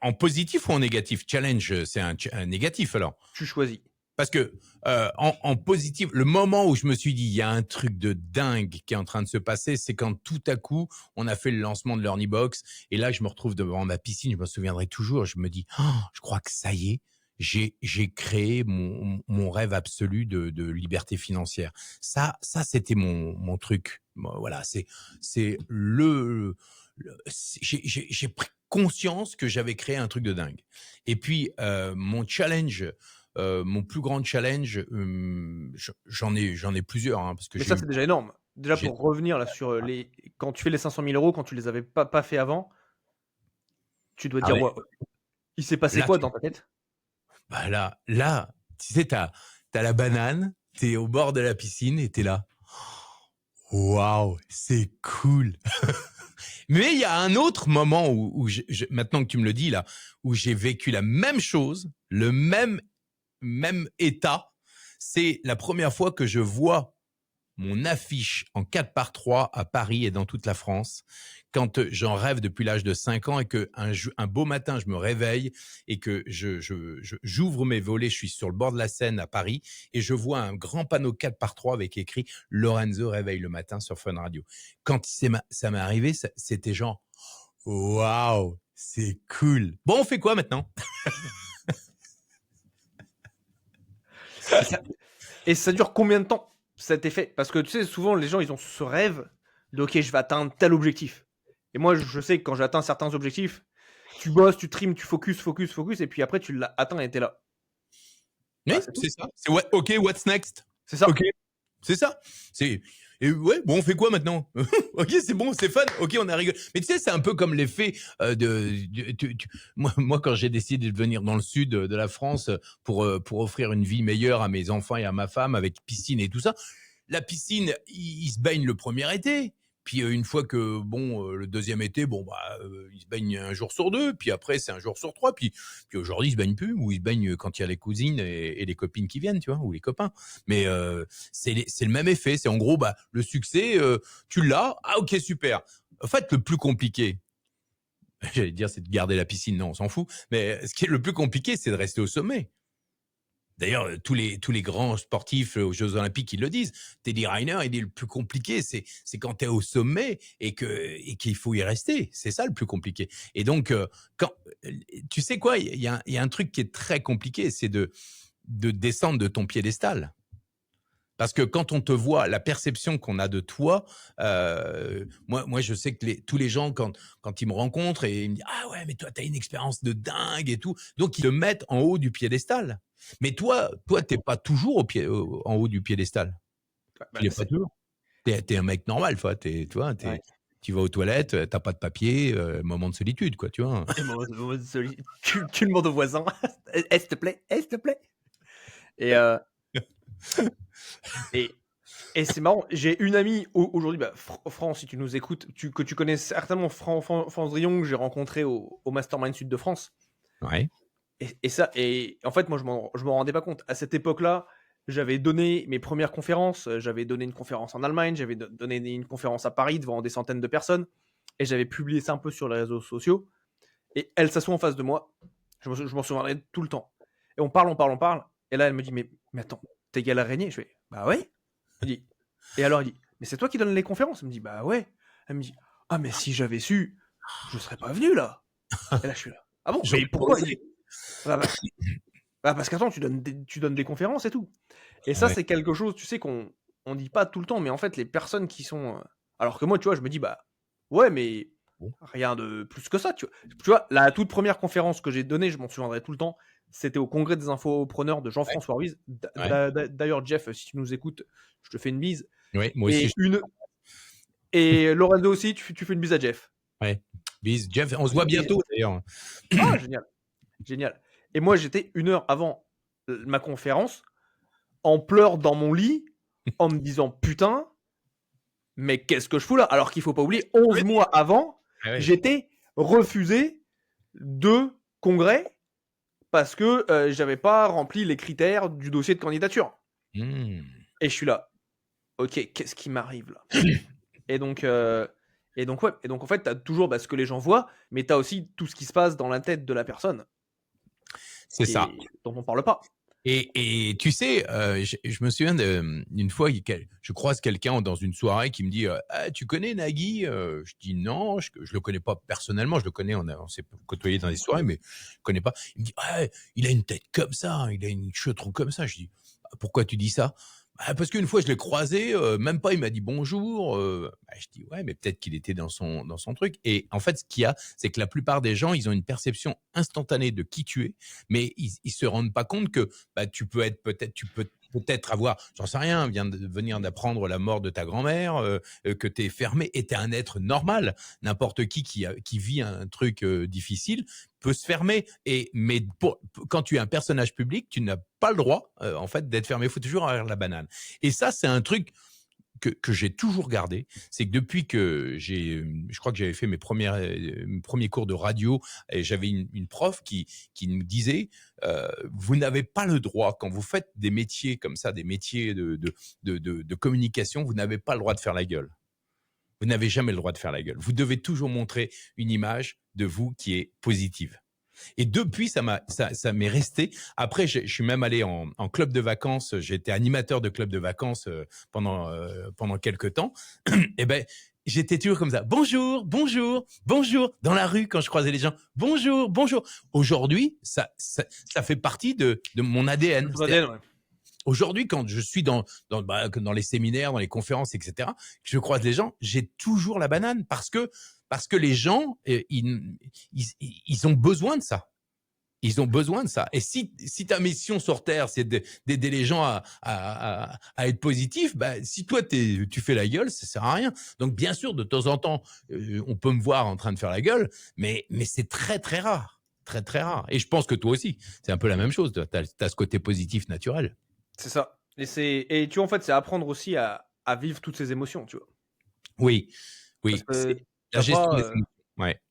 en positif ou en négatif? Challenge, c'est un négatif alors. Tu choisis. Parce que en positif, le moment où je me suis dit il y a un truc de dingue qui est en train de se passer, c'est quand tout à coup on a fait le lancement de l'Ornibox et là je me retrouve devant ma piscine, je me souviendrai toujours, je me dis je crois que ça y est, j'ai créé mon rêve absolu de liberté financière. Ça c'était mon truc. Voilà, c'est j'ai pris conscience que j'avais créé un truc de dingue. Et puis mon challenge. Mon plus grand challenge, j'en ai plusieurs. Parce que Mais ça, c'est déjà énorme. Déjà, pour revenir là sur quand tu fais les 500 000 euros, quand tu les avais pas fait avant, tu dois dire, ouais. Il s'est passé quoi dans ta tête? Bah là, tu sais, t'as la banane, t'es au bord de la piscine et t'es là. Waouh, c'est cool. Mais il y a un autre moment où maintenant que tu me le dis là, où j'ai vécu la même chose, le même état, c'est la première fois que je vois mon affiche en 4x3 à Paris et dans toute la France, quand j'en rêve depuis l'âge de 5 ans et que un beau matin, je me réveille et que j'ouvre mes volets, je suis sur le bord de la Seine à Paris et je vois un grand panneau 4x3 avec écrit « Lorenzo réveille le matin sur Fun Radio ». Quand ça m'est arrivé, c'était genre « Waouh, c'est cool ». Bon, on fait quoi maintenant? Et ça dure combien de temps cet effet? Parce que tu sais, souvent les gens ils ont ce rêve de ok, je vais atteindre tel objectif. Et moi je sais que quand j'atteins certains objectifs, tu bosses, tu trimes, tu focus, et puis après tu l'as atteint et t'es là. Oui, c'est ça. C'est ok, what's next? C'est ça. Ok, c'est ça. Et ouais, bon, on fait quoi maintenant? Ok, c'est bon, c'est fun. Ok, on a rigolé. Mais tu sais, c'est un peu comme l'effet moi, quand j'ai décidé de venir dans le sud de la France pour offrir une vie meilleure à mes enfants et à ma femme avec piscine et tout ça, la piscine, ils se baignent le premier été. Puis une fois que le deuxième été, ils se baignent un jour sur 2. Puis après, c'est un jour sur 3. Puis aujourd'hui, ils se baignent plus, ou ils se baignent quand il y a les cousines et les copines qui viennent, tu vois, ou les copains. Mais c'est le même effet. C'est en gros, le succès, tu l'as. Ah ok, super. En fait, le plus compliqué, j'allais dire, c'est de garder la piscine. Non, on s'en fout. Mais ce qui est le plus compliqué, c'est de rester au sommet. D'ailleurs, tous les grands sportifs aux Jeux Olympiques, ils le disent. Teddy Riner, il dit le plus compliqué, c'est quand tu es au sommet et qu'il faut y rester. C'est ça le plus compliqué. Et donc, tu sais quoi, il y a un truc qui est très compliqué, c'est de descendre de ton piédestal. Parce que quand on te voit, la perception qu'on a de toi, moi, je sais que tous les gens, quand ils me rencontrent et ils me disent « Ah ouais, mais toi, t'as une expérience de dingue et tout », donc ils te mettent en haut du piédestal. Mais toi, t'es pas toujours en haut du piédestal. Tu l'es pas toujours. T'es un mec normal, tu vois. Tu vas aux toilettes, t'as pas de papier, moment de solitude, quoi, tu vois. Moment de solitude. Tu demandes au voisin « S'il te plaît, s'il te plaît ». Et c'est marrant, j'ai une amie aujourd'hui, Fran, si tu nous écoutes, que tu connais certainement, France Drion, que j'ai rencontré au Mastermind Sud de France. Ouais. Et en fait, moi, je m'en rendais pas compte. À cette époque-là, j'avais donné mes premières conférences. J'avais donné une conférence en Allemagne, j'avais donné une conférence à Paris devant des centaines de personnes. Et j'avais publié ça un peu sur les réseaux sociaux. Et elle s'assoit en face de moi. Je m'en souviendrai tout le temps. Et on parle. Et là, elle me dit, mais attends, t'es égal à Régnier? Je fais, bah ouais. Et alors, il dit, mais c'est toi qui donnes les conférences? Elle me dit, bah ouais. Elle me dit, ah, mais si j'avais su, je serais pas venu là. Et là, je suis là. Ah bon? Mais pourquoi? Bah, parce qu'attends, tu donnes des conférences et tout. Et Ah ça, ouais. c'est quelque chose, tu sais, qu'on dit pas tout le temps, mais en fait, les personnes qui sont, alors que moi, tu vois, je me dis: «Bah, ouais, mais Bon. rien de plus que ça», tu vois? Tu vois, la toute première conférence que j'ai donnée, je m'en souviendrai tout le temps, c'était au congrès des infopreneurs de Ouais, Jean-François Ruiz. ouais. D'ailleurs, Jeff, si tu nous écoutes, je te fais une bise. Oui, moi aussi. Et Lorenzo aussi, tu fais une bise à Jeff. Ouais. Bis, Jeff, on se voit Et bientôt d'ailleurs. ah génial, génial. Et moi, j'étais 1 heure avant, ma conférence, en pleurs dans mon lit, en me disant: «Putain, mais qu'est-ce que je fous là?» Alors qu'il faut pas oublier, 11 mois avant, Ah ouais. j'étais refusé de congrès parce que, j'avais pas rempli les critères du dossier de candidature. Mmh. Et je suis là: «OK, qu'est-ce qui m'arrive là?» Et donc, ouais, et donc en fait, tu as toujours, bah, ce que les gens voient, mais tu as aussi tout ce qui se passe dans la tête de la personne C'est ça. dont on parle pas. Et tu sais, je me souviens d'une fois, je croise quelqu'un dans une soirée qui me dit ah, tu connais Nagui? Je dis non, je le connais pas personnellement, je le connais, on s'est côtoyé dans des soirées, mais je le connais pas. Il me dit ah, il a une tête comme ça, hein, il a une cheveux comme ça. Je dis ah, pourquoi tu dis ça? Bah, parce qu'une fois je l'ai croisé, même pas il m'a dit bonjour. Bah, je dis ouais, mais peut-être qu'il était dans son truc. Et en fait, ce qu'il y a, c'est que la plupart des gens, ils ont une perception instantanée de qui tu es, mais ils se rendent pas compte que bah, tu peux peut-être avoir, j'en sais rien, venir d'apprendre la mort de ta grand-mère, que tu es fermé et tu es un être normal. N'importe qui vit un truc difficile peut se fermer. Mais quand tu es un personnage public, tu n'as pas le droit, en fait, d'être fermé. Il faut toujours avoir la banane. Et ça, c'est un truc que j'ai toujours gardé, c'est que depuis que je crois que j'avais fait mes premiers cours de radio, et j'avais une prof qui nous disait, vous n'avez pas le droit, quand vous faites des métiers comme ça, des métiers de communication, vous n'avez pas le droit de faire la gueule. Vous n'avez jamais le droit de faire la gueule. Vous devez toujours montrer une image de vous qui est positive. Et depuis, ça m'est resté. Après, je suis même allé en club de vacances. J'étais animateur de club de vacances pendant quelques temps. Et ben, j'étais toujours comme ça. Bonjour, bonjour, bonjour. Dans la rue, quand je croisais les gens. Bonjour, bonjour. Aujourd'hui, ça fait partie de mon ADN. Ouais. Aujourd'hui, quand je suis dans les séminaires, dans les conférences, etc., que je croise les gens, j'ai toujours la banane parce que les gens, ils ont besoin de ça. Ils ont besoin de ça. Et si ta mission sur Terre, c'est d'aider les gens à être positifs, bah, si toi, tu fais la gueule, ça sert à rien. Donc, bien sûr, de temps en temps, on peut me voir en train de faire la gueule, mais c'est très, très rare. Très, très rare. Et je pense que toi aussi, c'est un peu la même chose. Tu as ce côté positif naturel. C'est ça. Et tu vois, en fait, c'est apprendre aussi à vivre toutes ces émotions, tu vois? Oui, Parce oui, c'est que la t'as gestion des pas, émotions. Ouais.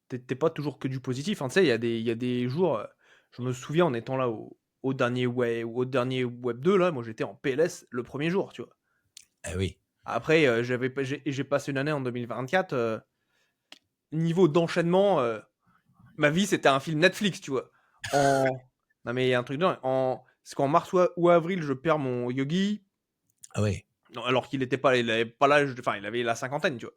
tu pas toujours que du positif, hein. Tu sais, il y a des jours, je me souviens en étant là au dernier Web 2 là, moi j'étais en PLS le premier jour, tu vois? Ah oui. Après, j'ai passé une année en 2024, niveau d'enchaînement, ma vie c'était un film Netflix, tu vois? Non mais il y a un truc de dingue, c'est qu'en mars ou avril, je perds mon Yogi, Ah ouais. non, alors il avait pas l'âge enfin, il avait la cinquantaine, tu vois?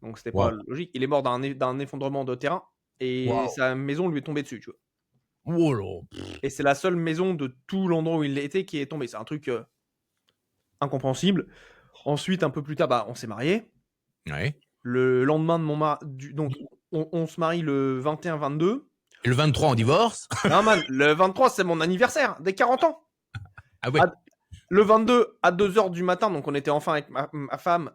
Donc c'était pas Waouh. logique. Il est mort d'un effondrement de terrain et Waouh. sa maison lui est tombée dessus, tu vois? Oh là. Et c'est la seule maison de tout l'endroit où il était qui est tombée. C'est un truc, incompréhensible. Ensuite, un peu plus tard, bah, on s'est mariés. Ouais. Le lendemain de mon mari donc on se marie le 21-22. Et le 23, on divorce? Non man, le 23, c'est mon anniversaire des 40 ans. Ah ouais. À Le 22 à 2 heures du matin, donc on était enfin avec ma femme,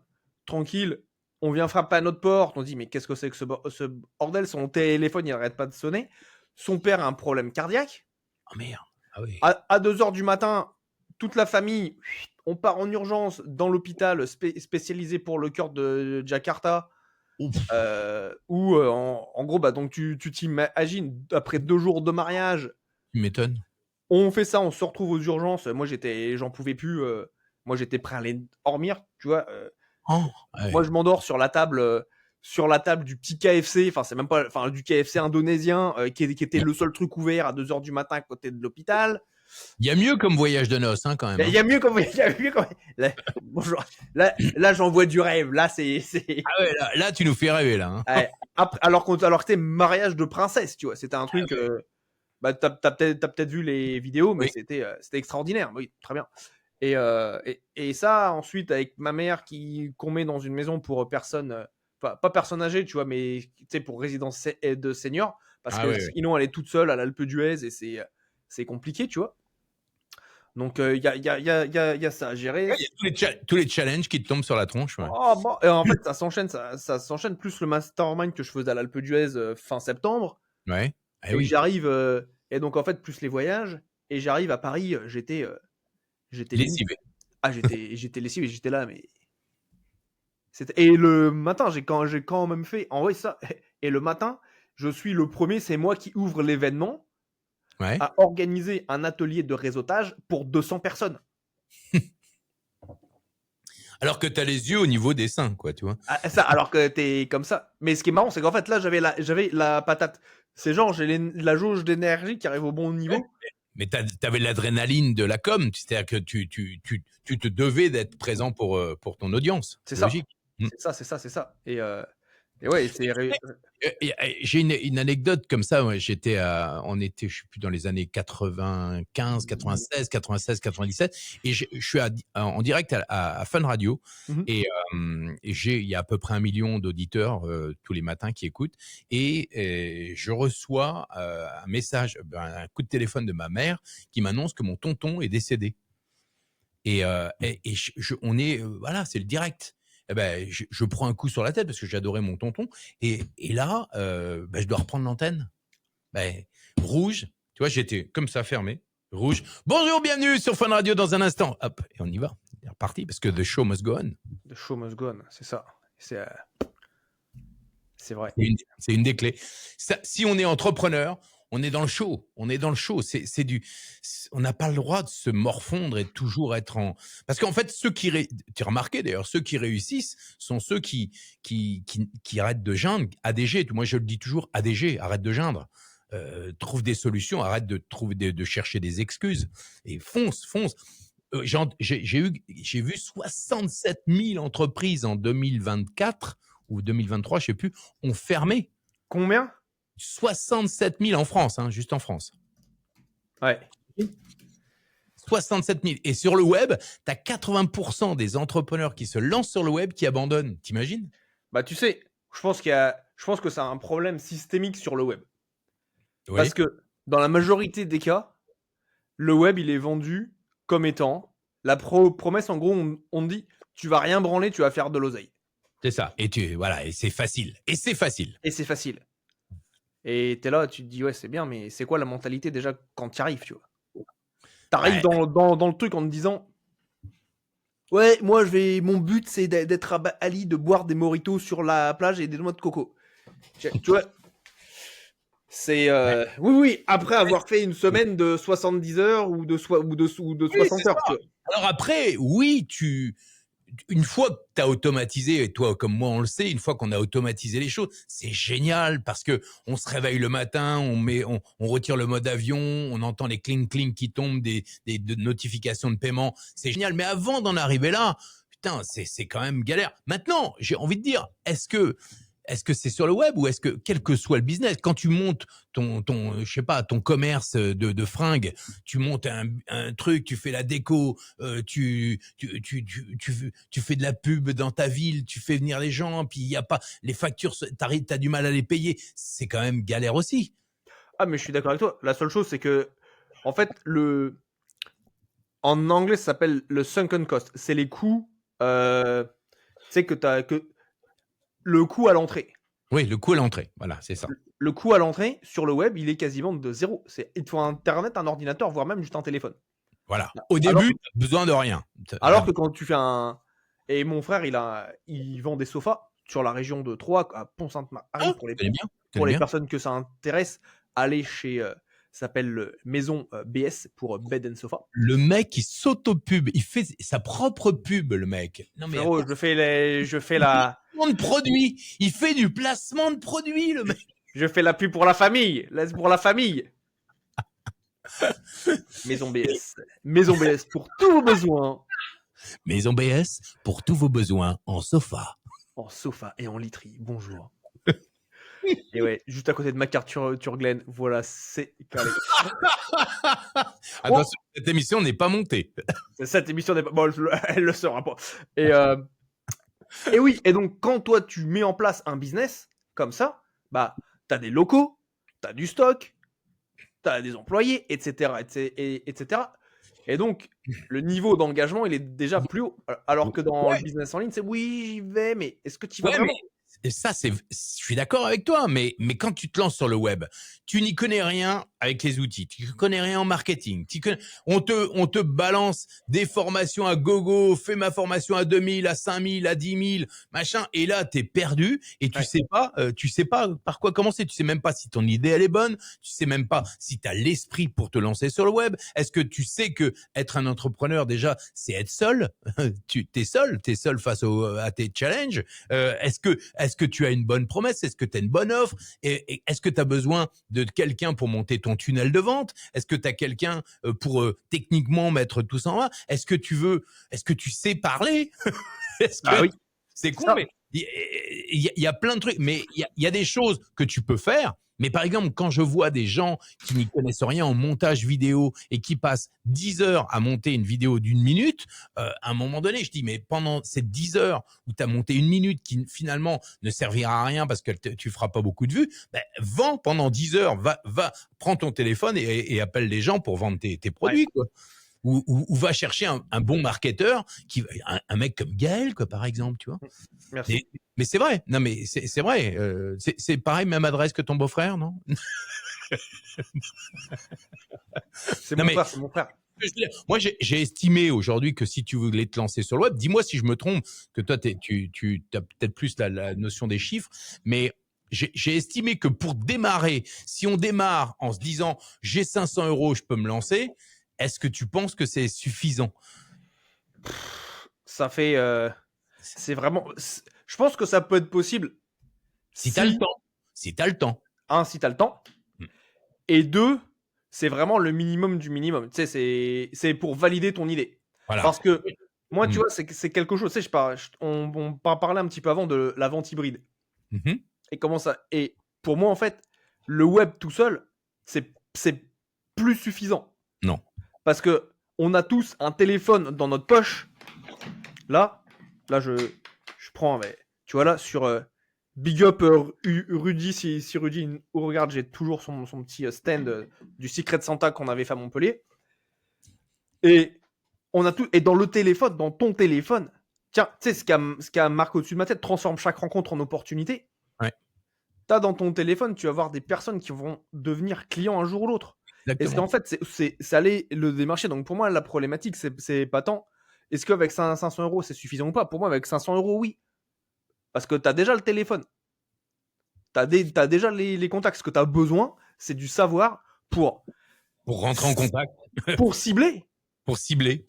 tranquille. On vient frapper à notre porte. On dit: «Mais qu'est-ce que c'est que ce bordel?» Son téléphone, il arrête pas de sonner. Son père a un problème cardiaque. Oh merde. Ah oui. À 2 heures du matin, toute la famille, on part en urgence dans l'hôpital spécialisé pour le cœur de Jakarta. Ouf. Où, en gros, bah, donc tu t'imagines, après 2 jours de mariage, Tu m'étonnes. on fait ça, on se retrouve aux urgences. Moi, j'en pouvais plus, moi, j'étais prêt à aller dormir, tu vois? Oh! Ah Moi, ouais. je m'endors sur la table du petit KFC, enfin, c'est même pas, enfin, du KFC indonésien, qui était le seul truc ouvert à 2 heures du matin à côté de l'hôpital. Il y a mieux comme voyage de noces, hein, quand même, Il hein. y a mieux comme il y a mieux comme là, bonjour, là, j'envoie du rêve. Là, c'est Ah ouais, là, tu nous fais rêver, là, hein. ouais, alors que tu sais, mariage de princesse, tu vois? C'était un Ah truc, ouais. Bah, t'as peut-être vu les vidéos, mais Oui. c'était extraordinaire. Oui, très bien. Et ça, ensuite, avec ma mère qu'on met dans une maison pour personnes, pas personnes âgées, tu vois, mais tu sais, pour résidence de seniors, parce Ah que oui, oui. sinon, elle est toute seule à l'Alpe d'Huez et c'est compliqué, tu vois. Donc, il y a ça à gérer. Ouais, il y a tous les challenges qui te tombent sur la tronche. Ouais. Oh, bon, et en fait, ça s'enchaîne plus le mastermind que je faisais à l'Alpe d'Huez fin septembre. Ouais. Ah Et oui. j'arrive, et donc en fait, plus les voyages, et j'arrive à Paris, j'étais limite. Lessivé. Ah, j'étais lessivé, j'étais là, mais et le matin, j'ai quand même fait, en vrai, ça. Et le matin, je suis le premier, c'est moi qui ouvre l'événement Ouais. à organiser un atelier de réseautage pour 200 personnes. Alors que tu as les yeux au niveau des seins, quoi, tu vois. Ah, ça, alors que t'es comme ça. Mais ce qui est marrant, c'est qu'en fait, là, j'avais la patate. C'est genre, j'ai la jauge d'énergie qui arrive au bon niveau. Mais tu avais l'adrénaline de la com, c'est-à-dire que tu te devais d'être présent pour ton audience. C'est C'est ça. logique. Mm. C'est ça. Et ouais, J'ai une anecdote comme ça. Ouais, on était, je sais plus, dans les années 95, 96, 96, 97, et je suis en direct à Fun Radio, Mhm. et il y a à peu près 1 million d'auditeurs tous les matins qui écoutent, et je reçois un message, un coup de téléphone de ma mère qui m'annonce que mon tonton est décédé. Et on est, voilà, c'est le direct. Eh ben, je prends un coup sur la tête parce que j'adorais mon tonton. Et là, je dois reprendre l'antenne. Ben, rouge, tu vois, j'étais comme ça fermé. Rouge. Bonjour, bienvenue sur Fun Radio dans un instant. Hop, et on y va. On est reparti parce que the show must go on. The show must go on, c'est ça. C'est vrai. C'est une des clés. Si on est entrepreneur, on est dans le show. On est dans le show. On n'a pas le droit de se morfondre et de toujours être en. Parce qu'en fait, tu as remarqué d'ailleurs, ceux qui réussissent sont ceux qui arrêtent de geindre. ADG, moi je le dis toujours, ADG, arrête de geindre. Trouve des solutions, arrête de chercher des excuses et fonce. J'ai vu 67 000 entreprises en 2024 ou 2023, je sais plus, ont fermé. Combien? 67 000 en France, hein, juste en France. Ouais. 67 000. Et sur le web, tu as 80% des entrepreneurs qui se lancent sur le web qui abandonnent. T'imagines? Bah, tu sais, je pense que c'est un problème systémique sur le web. Oui. Parce que dans la majorité des cas, le web, il est vendu comme étant la promesse. En gros, on te dit, tu vas rien branler, tu vas faire de l'oseille. C'est ça. Voilà, et c'est facile. Et c'est facile. Et t'es là, tu te dis, ouais, c'est bien, mais c'est quoi la mentalité déjà quand tu arrives, tu vois? T'arrives dans le truc en te disant, ouais, moi, mon but, c'est d'être à Bali, de boire des mojitos sur la plage et des noix de coco. Tu vois? C'est oui, après avoir fait une semaine de 70 heures ou de 60 heures, tu vois. Alors après, oui, une fois que tu as automatisé, et toi comme moi on le sait, une fois qu'on a automatisé les choses, c'est génial parce que on se réveille le matin, on retire le mode avion, on entend les cling qui tombent des notifications de paiement, c'est génial. Mais avant d'en arriver là, putain, c'est quand même galère. Maintenant, j'ai envie de dire, est-ce que c'est sur le web ou est-ce que, quel que soit le business, quand tu montes je sais pas, ton commerce de fringues, tu montes un truc, tu fais la déco, tu fais de la pub dans ta ville, tu fais venir les gens, puis il y a pas les factures, t'as du mal à les payer, c'est quand même galère aussi. Ah, mais je suis d'accord avec toi. La seule chose, c'est que, en fait, en anglais, ça s'appelle le sunken cost. C'est les coûts, tu sais, que le coût à l'entrée. Oui, le coût à l'entrée, voilà, c'est ça. Le coût à l'entrée, sur le web, il est quasiment de zéro. Il te faut Internet, un ordinateur, voire même juste un téléphone. Voilà. Au début, t'as besoin de rien. Alors que quand tu fais Et mon frère, il vend des sofas sur la région de Troyes, à Pont-Sainte-Marie, pour les personnes que ça intéresse, aller chez... ça s'appelle Maison BS pour Bed and Sofa. Le mec, il s'auto-pub. Il fait sa propre pub, le mec. Non, mais frérot, je fais la... de produits. Il fait du placement de produits, le mec. Je fais la pub pour la famille. Laisse pour la famille. Maison BS. Maison BS pour tous vos besoins. Maison BS pour tous vos besoins en sofa. En sofa et en literie. Bonjour. Et ouais, juste à côté de McArthur-Glen. Voilà, c'est calé. Bon, Attention, cette émission n'est pas montée. cette émission n'est pas... Bon, elle le sera pas. Et oui, et donc quand toi tu mets en place un business comme ça, bah t'as des locaux, t'as du stock, t'as des employés, etc., etc. Et donc le niveau d'engagement il est déjà plus haut. Alors que dans le Ouais, business en ligne, c'est oui j'y vais, mais est-ce que tu y vas ouais, mais vraiment? et ça, je suis d'accord avec toi, mais quand tu te lances sur le web, tu n'y connais rien avec les outils, tu ne connais rien en marketing, on te balance des formations à gogo, fais ma formation à 2000, à 5000, à 10 000, machin, et là, tu es perdu et Ouais. tu sais pas par quoi commencer, tu sais même pas si ton idée, elle est bonne, tu sais même pas si tu as l'esprit pour te lancer sur le web. Est-ce que tu sais que être un entrepreneur, déjà, c'est être seul? T'es seul face à tes challenges. Est-ce que tu as une bonne promesse? Est-ce que tu as une bonne offre? Et est-ce que tu as besoin de quelqu'un pour monter ton tunnel de vente? Est-ce que tu as quelqu'un pour techniquement mettre tout ça en main? Est-ce que tu sais parler? Est-ce Bah que oui, c'est c'est con, ça. mais il y a plein de trucs. Mais il y a des choses que tu peux faire. Mais par exemple, quand je vois des gens qui n'y connaissent rien en montage vidéo et qui passent 10 heures à monter une vidéo d'une minute, à un moment donné, je dis, mais pendant ces 10 heures où tu as monté une minute qui finalement ne servira à rien parce que tu feras pas beaucoup de vues, ben, vends pendant 10 heures, prends ton téléphone et appelle les gens pour vendre tes Ouais. produits, quoi. Ou va chercher un bon marketeur, un mec comme Gaël, quoi, par exemple, tu vois. Merci. Mais c'est vrai, non mais c'est vrai, c'est pareil, même adresse que ton beau-frère, non? C'est Non mon mais frère, c'est mon frère. je veux dire, moi j'ai estimé aujourd'hui que si tu voulais te lancer sur le web, dis-moi si je me trompe, que toi tu as peut-être plus la notion des chiffres, mais j'ai estimé que pour démarrer, si on démarre en se disant j'ai 500 euros, je peux me lancer, est-ce que tu penses que c'est suffisant? Ça fait... c'est vraiment... Je pense que ça peut être possible Si tu as le si, temps, si tu as le temps. un, si t'as le temps, Hmm. et deux, c'est vraiment le minimum du minimum. Tu sais, c'est pour valider ton idée. Voilà. Parce que moi, tu Hmm. vois, c'est quelque chose. Tu sais, on parlait un petit peu avant de la vente hybride. Mhm. Et comment ça. Et pour moi, en fait, le web tout seul, c'est plus suffisant. Non. Parce que on a tous un téléphone dans notre poche. Là, là, je prends, mais, tu vois, là, sur Big Up Rudy, si Rudy regarde, j'ai toujours son petit stand du Secret Santa qu'on avait fait à Montpellier. Et on a tout. Et dans le téléphone, dans ton téléphone, tiens, tu sais, ce qu'a marqué au-dessus de ma tête, transforme chaque rencontre en opportunité. Ouais. T'as dans ton téléphone, tu vas voir des personnes qui vont devenir clients un jour ou l'autre. Et c'est Exactement. en fait, c'est aller le démarcher. Donc pour moi, la problématique, c'est pas tant est-ce qu'avec 500 euros, c'est suffisant ou pas. Pour moi, avec 500 euros, oui. Parce que t'as déjà le téléphone. T'as déjà les contacts. Ce que t'as besoin, c'est du savoir pour, Pour rentrer en contact, pour cibler pour cibler,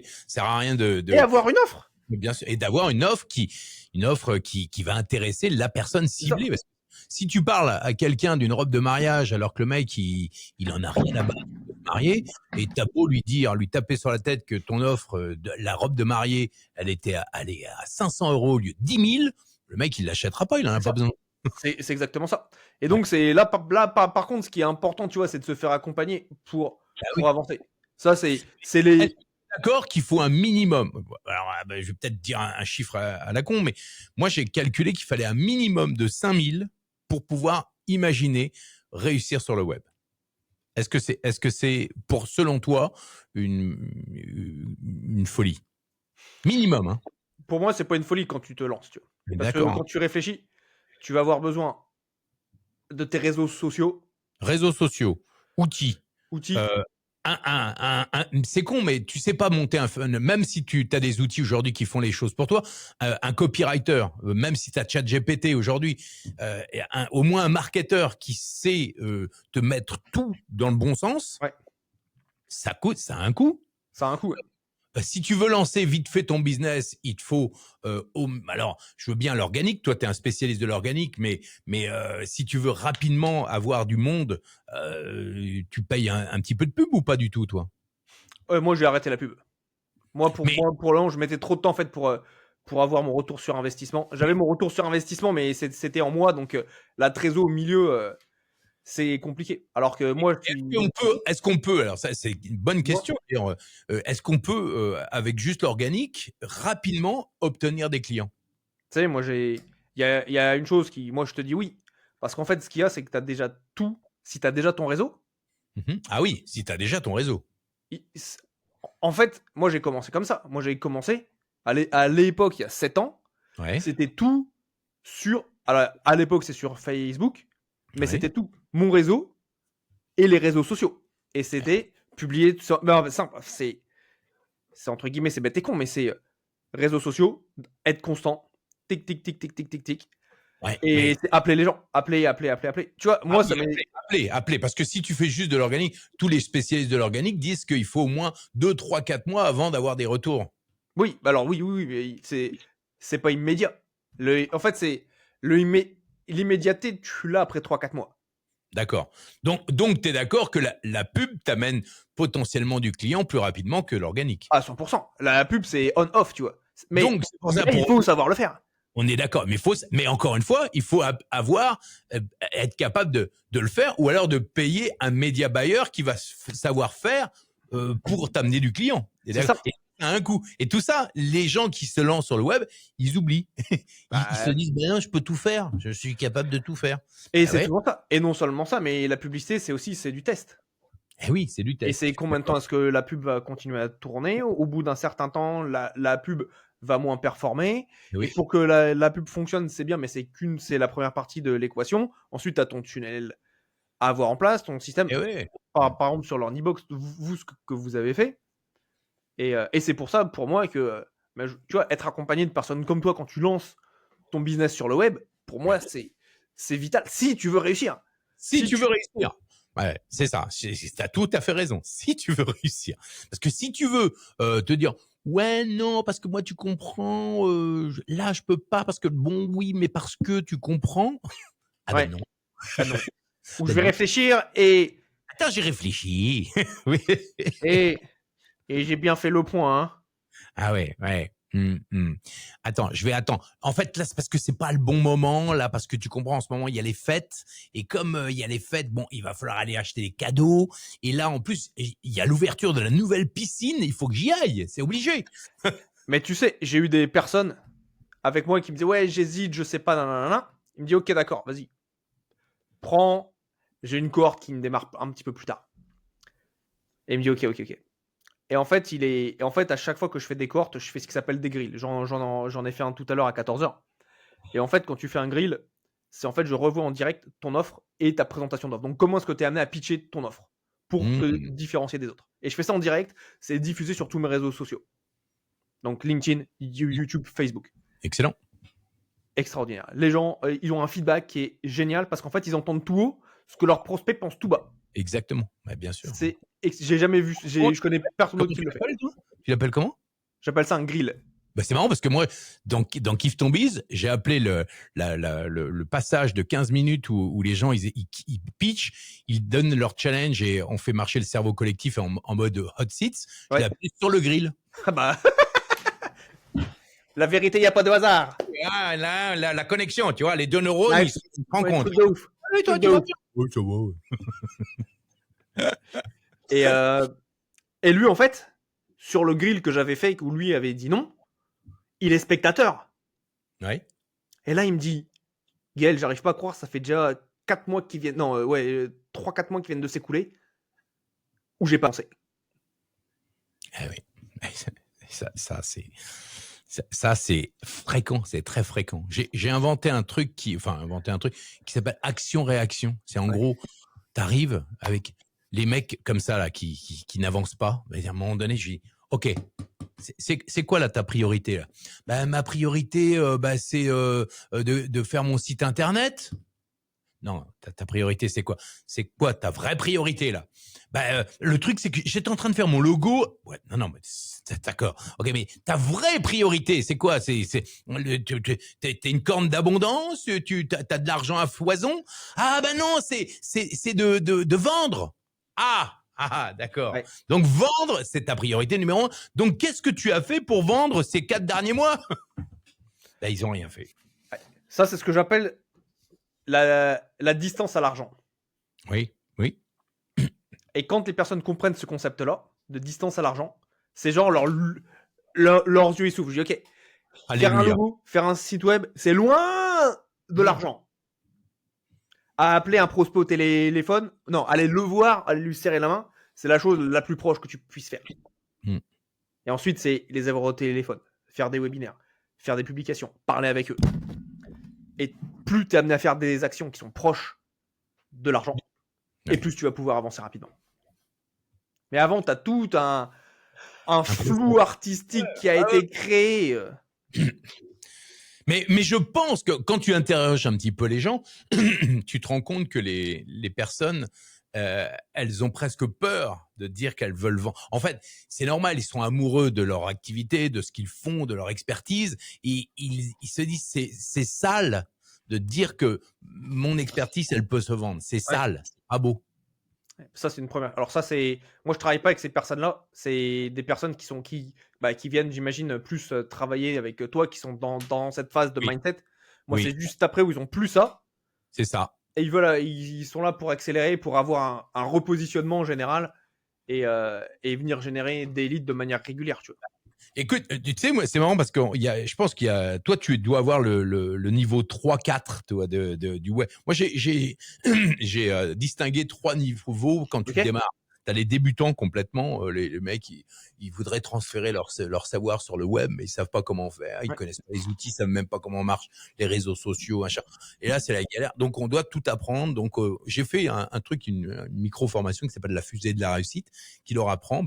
ça sert à rien et avoir une offre. bien sûr, et d'avoir une offre qui va intéresser la personne C'est ça. ciblée. Parce que si tu parles à quelqu'un d'une robe de mariage alors que le mec il en a rien à battre de se marier, et t'as beau lui dire, lui taper sur la tête que ton offre de la robe de mariée, elle est à 500 euros au lieu de 10 000, le mec il l'achètera pas, il en a C'est pas ça. besoin. C'est exactement ça. Et Ouais. donc, c'est là, par contre, ce qui est important, tu vois, c'est de se faire accompagner Bah pour oui. avancer. Ça, c'est Est-ce les. que tu es d'accord qu'il faut un minimum? Alors, bah, je vais peut-être dire un chiffre à la con, mais moi, j'ai calculé qu'il fallait un minimum de 5000 pour pouvoir imaginer réussir sur le web. Est-ce que c'est pour, selon toi, une folie? Minimum, hein? Pour moi, c'est pas une folie quand tu te lances, tu vois. Mais Parce que d'accord, quand hein. tu réfléchis, tu vas avoir besoin de tes réseaux sociaux, Réseaux sociaux, outils, outils. euh, c'est con, mais tu sais pas monter même si tu as des outils aujourd'hui qui font les choses pour toi, un copywriter, même si tu as ChatGPT aujourd'hui, au moins un marketeur qui sait te mettre tout dans le bon sens, Ouais, ça a un coût. ça a un coût. Ouais. Si tu veux lancer vite fait ton business, il te faut, alors je veux bien l'organique, toi tu es un spécialiste de l'organique, mais si tu veux rapidement avoir du monde, tu payes un petit peu de pub ou pas du tout, toi? Ouais, moi, j'ai arrêté la pub. Mais Pour le moment, je mettais trop de temps en fait pour avoir mon retour sur investissement. J'avais mon retour sur investissement, mais c'était en mois, donc la trésor au milieu, c'est compliqué. Alors que moi, est-ce qu'on peut, alors ça c'est une bonne question, est-ce qu'on peut, avec juste l'organique, rapidement obtenir des clients? Tu sais, moi, il y a une chose moi, je te dis oui. Parce qu'en fait, ce qu'il y a, c'est que tu as déjà tout. Si tu as déjà ton réseau. Ah oui, si tu as déjà ton réseau. En fait, moi, j'ai commencé comme ça. Moi, j'ai commencé à l'époque, il y a 7 ans. Ouais. C'était tout sur. Alors, à l'époque, c'est sur Facebook. Mais Ouais. c'était tout. Mon réseau et les réseaux sociaux. Et c'était publié sur. C'est entre guillemets, c'est bête et con, mais c'est réseaux sociaux, être constant, tic, tic, tic, tic, tic, tic, tic. Ouais, et c'est appeler les gens, appeler. Tu vois, moi, appeler, parce que si tu fais juste de l'organique, tous les spécialistes de l'organique disent qu'il faut au moins 2, 3, 4 mois avant d'avoir des retours. Oui, alors oui, mais c'est pas immédiat. En fait, c'est l'immédiateté, tu l'as après 3-4 mois. D'accord. Donc tu es d'accord que la pub t'amène potentiellement du client plus rapidement que l'organique. À 100%. La pub, c'est on-off, tu vois. Mais donc, c'est pour ça, il faut savoir le faire. On est d'accord, mais encore une fois, il faut être capable de le faire, ou alors de payer un média buyer qui va savoir faire pour t'amener du client. C'est ça. Et à un coup. Et tout ça, les gens qui se lancent sur le web, ils oublient. Ils se disent, ben non, je peux tout faire, je suis capable de tout faire. Et c'est toujours ça. Et non seulement ça, mais la publicité, c'est du test. Eh oui, c'est du test. Et c'est combien de temps est-ce que la pub va continuer à tourner? Au bout d'un certain temps, la pub va moins performer. Oui. Et pour que la pub fonctionne, c'est bien, mais c'est la première partie de l'équation. Ensuite, tu as ton tunnel à avoir en place, ton système. Par exemple, sur l'Ornibox, vous, ce que vous avez fait. Et c'est pour ça, pour moi, que tu vois, être accompagné de personnes comme toi quand tu lances ton business sur le web, pour moi, c'est vital. Si tu veux réussir. Si tu veux réussir. Ouais, c'est ça. Tu as tout à fait raison. Si tu veux réussir. Parce que si tu veux te dire, ouais, non, parce que moi, tu comprends, là, je peux pas, parce que bon, oui, mais parce que tu comprends. Ah ben non. Ah non. Ou je vais réfléchir et. Attends, j'ai réfléchi. Oui. Et j'ai bien fait le point. Hein. Ah ouais. Attends. En fait, là, c'est parce que c'est pas le bon moment, là, parce que tu comprends, en ce moment, il y a les fêtes. Et comme il y a les fêtes, bon, il va falloir aller acheter des cadeaux. Et là, en plus, il y a l'ouverture de la nouvelle piscine. Il faut que j'y aille. C'est obligé. Mais tu sais, j'ai eu des personnes avec moi qui me disaient, ouais, j'hésite, je sais pas, nanana. Il me dit, ok, d'accord, vas-y. Prends. J'ai une cohorte qui me démarre un petit peu plus tard. Et il me dit, ok. Et en fait, à chaque fois que je fais des cohortes, je fais ce qui s'appelle des grilles. J'en ai fait un tout à l'heure à 14h. Et en fait, quand tu fais un grill, c'est en fait, je revois en direct ton offre et ta présentation d'offre. Donc, comment est-ce que tu es amené à pitcher ton offre pour te différencier des autres? Et je fais ça en direct, c'est diffusé sur tous mes réseaux sociaux. Donc, LinkedIn, YouTube, Facebook. Excellent. Extraordinaire. Les gens, ils ont un feedback qui est génial parce qu'en fait, ils entendent tout haut ce que leurs prospects pensent tout bas. Exactement, bien sûr. J'ai jamais vu, je connais personne d'autre qui le fait. Tu l'appelles comment? J'appelle ça un grill. C'est marrant parce que moi, dans Kiffe ton Biz, j'ai appelé le passage de 15 minutes où les gens ils pitchent, ils donnent leur challenge et on fait marcher le cerveau collectif en mode hot seats. Je l'ai appelé sur le grill. Ah bah. La vérité, il n'y a pas de hasard. Ah, là, la connexion, tu vois, les deux neurones, ils se rendent compte. De ouf. Oui, toi, tu vas bien. Oui, ça va. Et lui, en fait, sur le grill que j'avais fait, où lui avait dit non, il est spectateur. Ouais. Et là, il me dit, Gaël, j'arrive pas à croire, ça fait déjà 4 mois qui viennent. Non, 3-4 mois qui viennent de s'écouler. Où j'ai pensé. Ah oui. Ça, c'est fréquent, c'est très fréquent. J'ai inventé un truc qui s'appelle action-réaction. C'est en gros, t'arrives avec les mecs comme ça, là, qui n'avancent pas. À un moment donné, je dis, ok, c'est quoi là ta priorité là? Ma priorité, c'est de faire mon site internet. Non, ta priorité, c'est quoi? C'est quoi ta vraie priorité là? Le truc, c'est que j'étais en train de faire mon logo. Ouais, non, mais d'accord. Ok, mais ta vraie priorité, c'est quoi? T'es une corne d'abondance? T'as de l'argent à foison? Ah non, c'est de vendre. Ah, d'accord. Ouais. Donc vendre, c'est ta priorité numéro 1. Donc qu'est-ce que tu as fait pour vendre ces 4 derniers mois? Ben, ils n'ont rien fait. Ouais. Ça, c'est ce que j'appelle la distance à l'argent. Oui, oui. Et quand les personnes comprennent ce concept-là, de distance à l'argent, c'est genre leurs yeux ils s'ouvrent. Je dis, ok, faire un Alléluia. logo, faire un site web, c'est loin de l'argent. À appeler un prospect au téléphone, non, aller le voir, aller lui serrer la main, c'est la chose la plus proche que tu puisses faire. Mm. Et ensuite, c'est les avoir au téléphone, faire des webinaires, faire des publications, parler avec eux. Et plus tu es amené à faire des actions qui sont proches de l'argent, et plus tu vas pouvoir avancer rapidement. Mais avant, tu as tout un flou artistique qui a été créé. Mais je pense que quand tu interroges un petit peu les gens, tu te rends compte que les personnes, elles ont presque peur de dire qu'elles veulent vendre. En fait, c'est normal, ils sont amoureux de leur activité, de ce qu'ils font, de leur expertise. Et ils se disent, c'est sale de dire que mon expertise, elle peut se vendre. C'est sale, c'est pas beau. Ça, c'est une première. Alors ça, c'est... Moi, je travaille pas avec ces personnes-là. C'est des personnes qui viennent, j'imagine, plus travailler avec toi, qui sont dans cette phase de Oui. mindset. Moi, Oui. c'est juste après où ils ont plus ça. C'est ça. Et ils sont là pour accélérer, pour avoir un repositionnement général et venir générer des leads de manière régulière, tu vois. Écoute, tu sais, moi, c'est marrant parce que je pense qu'il y a, toi, tu dois avoir le niveau 3-4, toi, du web. Moi, j'ai distingué 3 niveaux quand tu démarres. T'as les débutants complètement, les mecs, ils voudraient transférer leur savoir sur le web, mais ils savent pas comment faire, ils connaissent pas les outils, ils savent même pas comment marchent les réseaux sociaux, machin. Et là, c'est la galère. Donc, on doit tout apprendre. Donc, j'ai fait un truc, une micro-formation qui s'appelle la fusée de la réussite, qui leur apprend,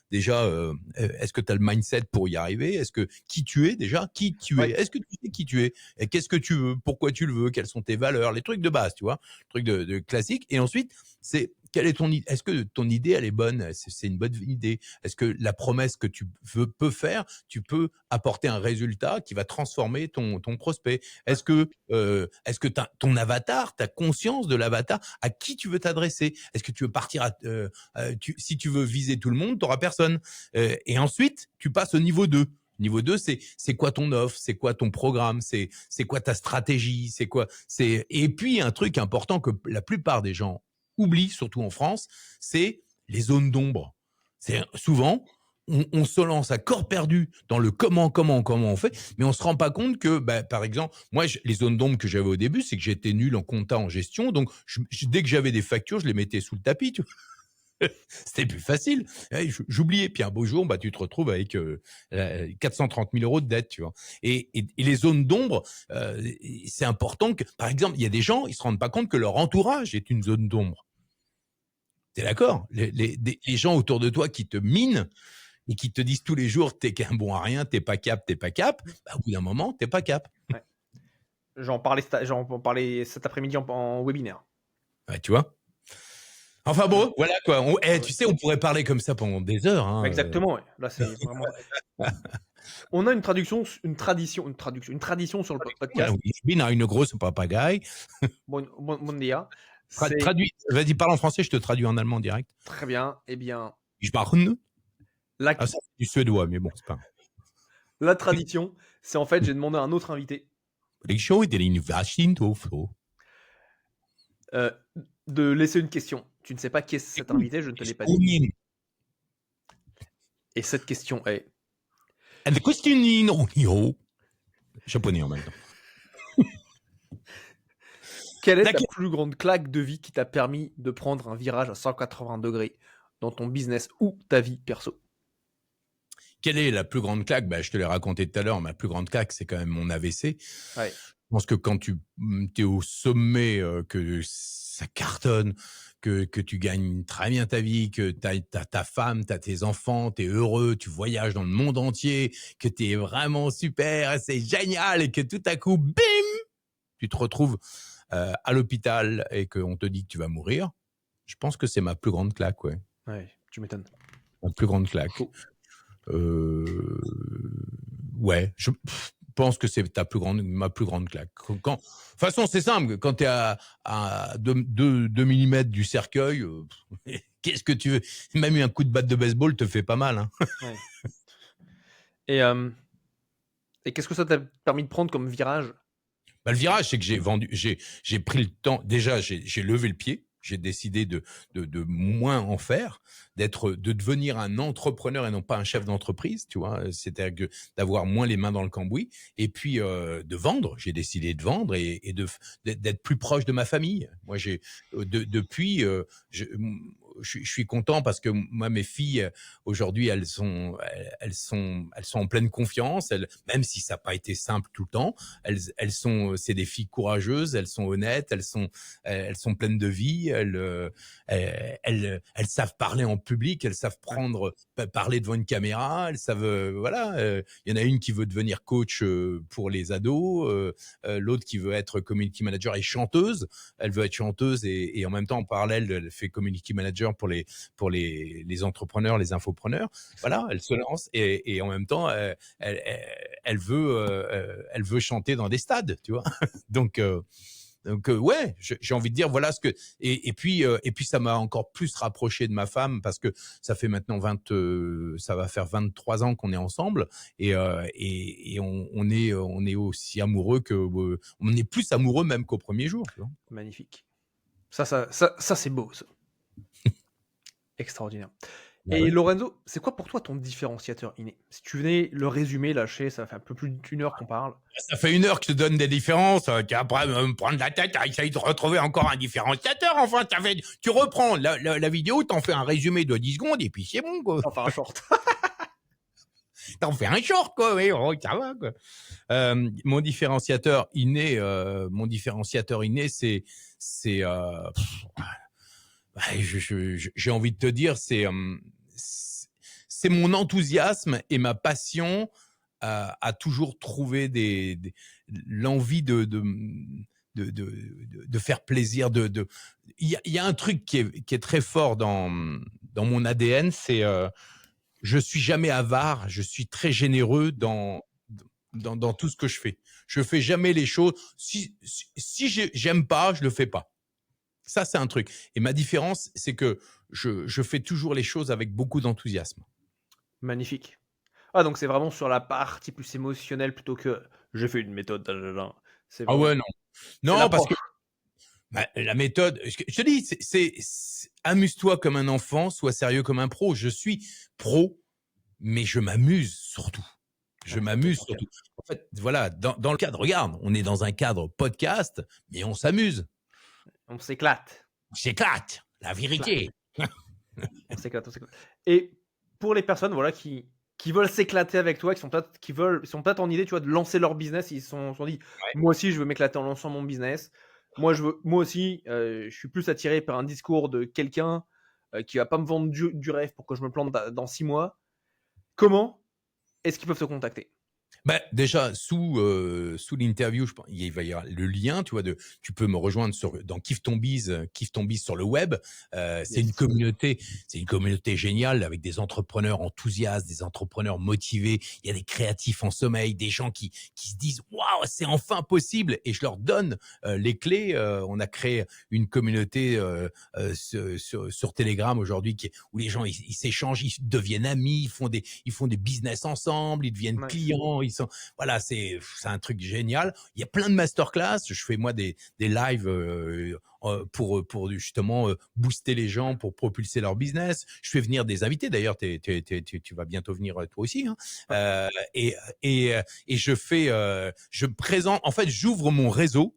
déjà, est-ce que tu as le mindset pour y arriver? Est-ce que qui tu es déjà? Qui tu es? Est-ce que tu sais qui tu es? Et qu'est-ce que tu veux? Pourquoi tu le veux? Quelles sont tes valeurs? Les trucs de base, tu vois, trucs de classique. Et ensuite, c'est quelle est ton idée? Est-ce que ton idée elle est bonne? C'est une bonne idée? Est-ce que la promesse que tu peux faire, tu peux apporter un résultat qui va transformer ton prospect? Est-ce que ton avatar, tu as conscience de l'avatar à qui tu veux t'adresser? Est-ce que tu veux partir si tu veux viser tout le monde, tu n'auras personne. Et ensuite, tu passes au niveau 2. Niveau 2, c'est quoi ton offre, c'est quoi ton programme, c'est quoi ta stratégie, et puis un truc important que la plupart des gens oublient, surtout en France, c'est les zones d'ombre. C'est souvent on se lance à corps perdu dans le comment on fait, mais on se rend pas compte que, par exemple, moi, les zones d'ombre que j'avais au début, c'est que j'étais nul en compta, en gestion, donc dès que j'avais des factures, je les mettais sous le tapis, tu vois. C'était plus facile. J'oubliais. Puis un beau jour, tu te retrouves avec 430 000 euros de dette, tu vois. Et les zones d'ombre, c'est important que, par exemple, il y a des gens, ils se rendent pas compte que leur entourage est une zone d'ombre. T'es d'accord? Les gens autour de toi qui te minent et qui te disent tous les jours, t'es qu'un bon à rien, t'es pas cap. Au bout d'un moment, t'es pas cap. Ouais. J'en parlais cet après-midi en webinaire. Ouais, tu vois. Enfin bon, voilà quoi. Tu sais, on pourrait parler comme ça pendant des heures. Hein. Exactement, ouais. Là, c'est vraiment... On a une tradition sur le podcast. Oui, Bin a une grosse papagaye. Bon dia. Traduis. Vas-y, parle en français, je te traduis en allemand direct. Très bien. Eh bien... Je parle. Ça, c'est du suédois, mais bon, c'est pas... La tradition, c'est en fait, j'ai demandé à un autre invité de laisser une question. Tu ne sais pas qui est cet invité, je ne te l'ai pas dit. Et cette question est... Japonais en même temps. Quelle est ta plus grande claque de vie qui t'a permis de prendre un virage à 180 degrés dans ton business ou ta vie perso? Quelle est la plus grande claque? Je te l'ai raconté tout à l'heure, ma plus grande claque, c'est quand même mon AVC. Ouais. Je pense que quand tu es au sommet, que ça cartonne, que tu gagnes très bien ta vie, que t'as ta femme, t'as tes enfants, t'es heureux, tu voyages dans le monde entier, que t'es vraiment super, c'est génial, et que tout à coup, bim, tu te retrouves à l'hôpital et qu'on te dit que tu vas mourir. Je pense que c'est ma plus grande claque, ouais. Ouais, tu m'étonnes. Ma plus grande claque. Cool. Ouais, je pense que c'est ma plus grande claque. De toute façon, c'est simple. Quand tu es à 2 mm du cercueil, qu'est-ce que tu veux? Même un coup de batte de baseball te fait pas mal. Hein. Ouais. Et qu'est-ce que ça t'a permis de prendre comme virage? Bah, le virage, c'est que j'ai pris le temps. Déjà, j'ai levé le pied. J'ai décidé de moins en faire, de devenir un entrepreneur et non pas un chef d'entreprise, tu vois. C'est-à-dire d'avoir moins les mains dans le cambouis. Et puis, de vendre. J'ai décidé de vendre et d'être plus proche de ma famille. Moi, depuis, je suis content parce que moi, mes filles, aujourd'hui, elles sont en pleine confiance. Même si ça n'a pas été simple tout le temps, c'est des filles courageuses, elles sont honnêtes, elles sont pleines de vie, elles savent parler en public, elles savent parler devant une caméra, elles savent, voilà. Il y en a une qui veut devenir coach pour les ados, l'autre qui veut être community manager et chanteuse. Elle veut être chanteuse et en même temps, en parallèle, elle fait community manager pour les entrepreneurs, les infopreneurs. Voilà, elle se lance et en même temps, elle veut chanter dans des stades, tu vois. Donc, ouais, j'ai envie de dire, voilà ce que et puis ça m'a encore plus rapproché de ma femme parce que ça fait maintenant ça va faire 23 ans qu'on est ensemble et on est aussi amoureux on est plus amoureux même qu'au premier jour, tu vois. Magnifique. Ça c'est beau, ça. Extraordinaire. Bah Et ouais. Lorenzo, c'est quoi pour toi ton différenciateur inné? Si tu venais le résumer, lâcher, ça fait un peu plus d'1 heure qu'on parle. Ça fait 1 heure que je te donne des différences, qu'après me prendre la tête à essayer de retrouver encore un différenciateur. Enfin, tu reprends la vidéo, t'en fais un résumé de 10 secondes et puis c'est bon, quoi. Enfin, un short. T'en fais un short, quoi. Oui, oh, ça va, quoi. Mon différenciateur inné, c'est, j'ai envie de te dire, c'est mon enthousiasme et ma passion à toujours trouver l'envie de faire plaisir. Il y a un truc qui est très fort dans mon ADN, c'est je suis jamais avare, je suis très généreux dans tout ce que je fais. Je fais jamais les choses. Si j'aime pas, je le fais pas. Ça, c'est un truc. Et ma différence, c'est que je fais toujours les choses avec beaucoup d'enthousiasme. Magnifique. Ah, donc c'est vraiment sur la partie plus émotionnelle plutôt que j'ai fait une méthode. C'est Ah vraiment, ouais, non. c'est Non, parce que l'approche. bah, la méthode, je te dis, amuse-toi comme un enfant, sois sérieux comme un pro. Je suis pro, mais je m'amuse surtout. Je Ouais, c'est peut-être m'amuse mon cas. surtout. En fait, voilà, dans le cadre, regarde, on est dans un cadre podcast, mais on s'amuse. On s'éclate. On s'éclate, la On s'éclate. vérité. On s'éclate, on s'éclate. Et pour les personnes, voilà, qui veulent s'éclater avec toi, ils sont peut-être en idée, tu vois, de lancer leur business, ils se sont dit, moi aussi, je veux m'éclater en lançant mon business. Moi aussi, je suis plus attiré par un discours de quelqu'un qui va pas me vendre du rêve pour que je me plante dans 6 mois. Comment est-ce qu'ils peuvent te contacter? Bah, déjà, sous l'interview, il va y avoir le lien, tu vois, tu peux me rejoindre dans Kiffe ton bise sur le web. Yes. C'est une communauté géniale avec des entrepreneurs enthousiastes, des entrepreneurs motivés. Il y a des créatifs en sommeil, des gens qui se disent waouh, c'est enfin possible. Et je leur donne les clés. On a créé une communauté sur Telegram aujourd'hui où les gens ils s'échangent, ils deviennent amis, ils font des business ensemble, ils deviennent Nice. clients. Voilà, c'est un truc génial. Il y a plein de masterclass. Je fais moi des lives pour justement booster les gens, pour propulser leur business. Je fais venir des invités. D'ailleurs, tu vas bientôt venir toi aussi. Hein. Ouais. Et je présente. En fait, j'ouvre mon réseau.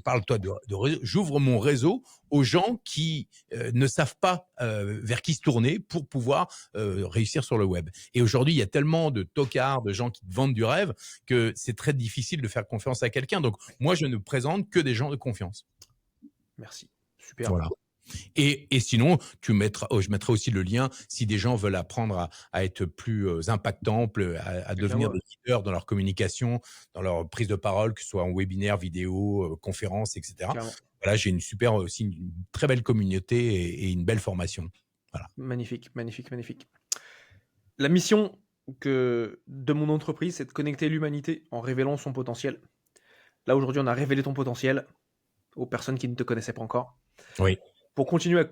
Parle-toi de réseau. J'ouvre mon réseau aux gens qui ne savent pas vers qui se tourner pour pouvoir réussir sur le web. Et aujourd'hui, il y a tellement de tocards, de gens qui te vendent du rêve que c'est très difficile de faire confiance à quelqu'un. Donc, moi, je ne présente que des gens de confiance. Merci. Super. Voilà. Et sinon, je mettrai aussi le lien si des gens veulent apprendre à être plus impactants, à devenir Clairement, des leaders dans leur communication, dans leur prise de parole, que ce soit en webinaire, vidéo, conférence, etc. clairement. Voilà, j'ai aussi une très belle communauté et une belle formation. Voilà. Magnifique, magnifique, magnifique. La mission de mon entreprise, c'est de connecter l'humanité en révélant son potentiel. Là, aujourd'hui, on a révélé ton potentiel aux personnes qui ne te connaissaient pas encore. Oui. Pour continuer à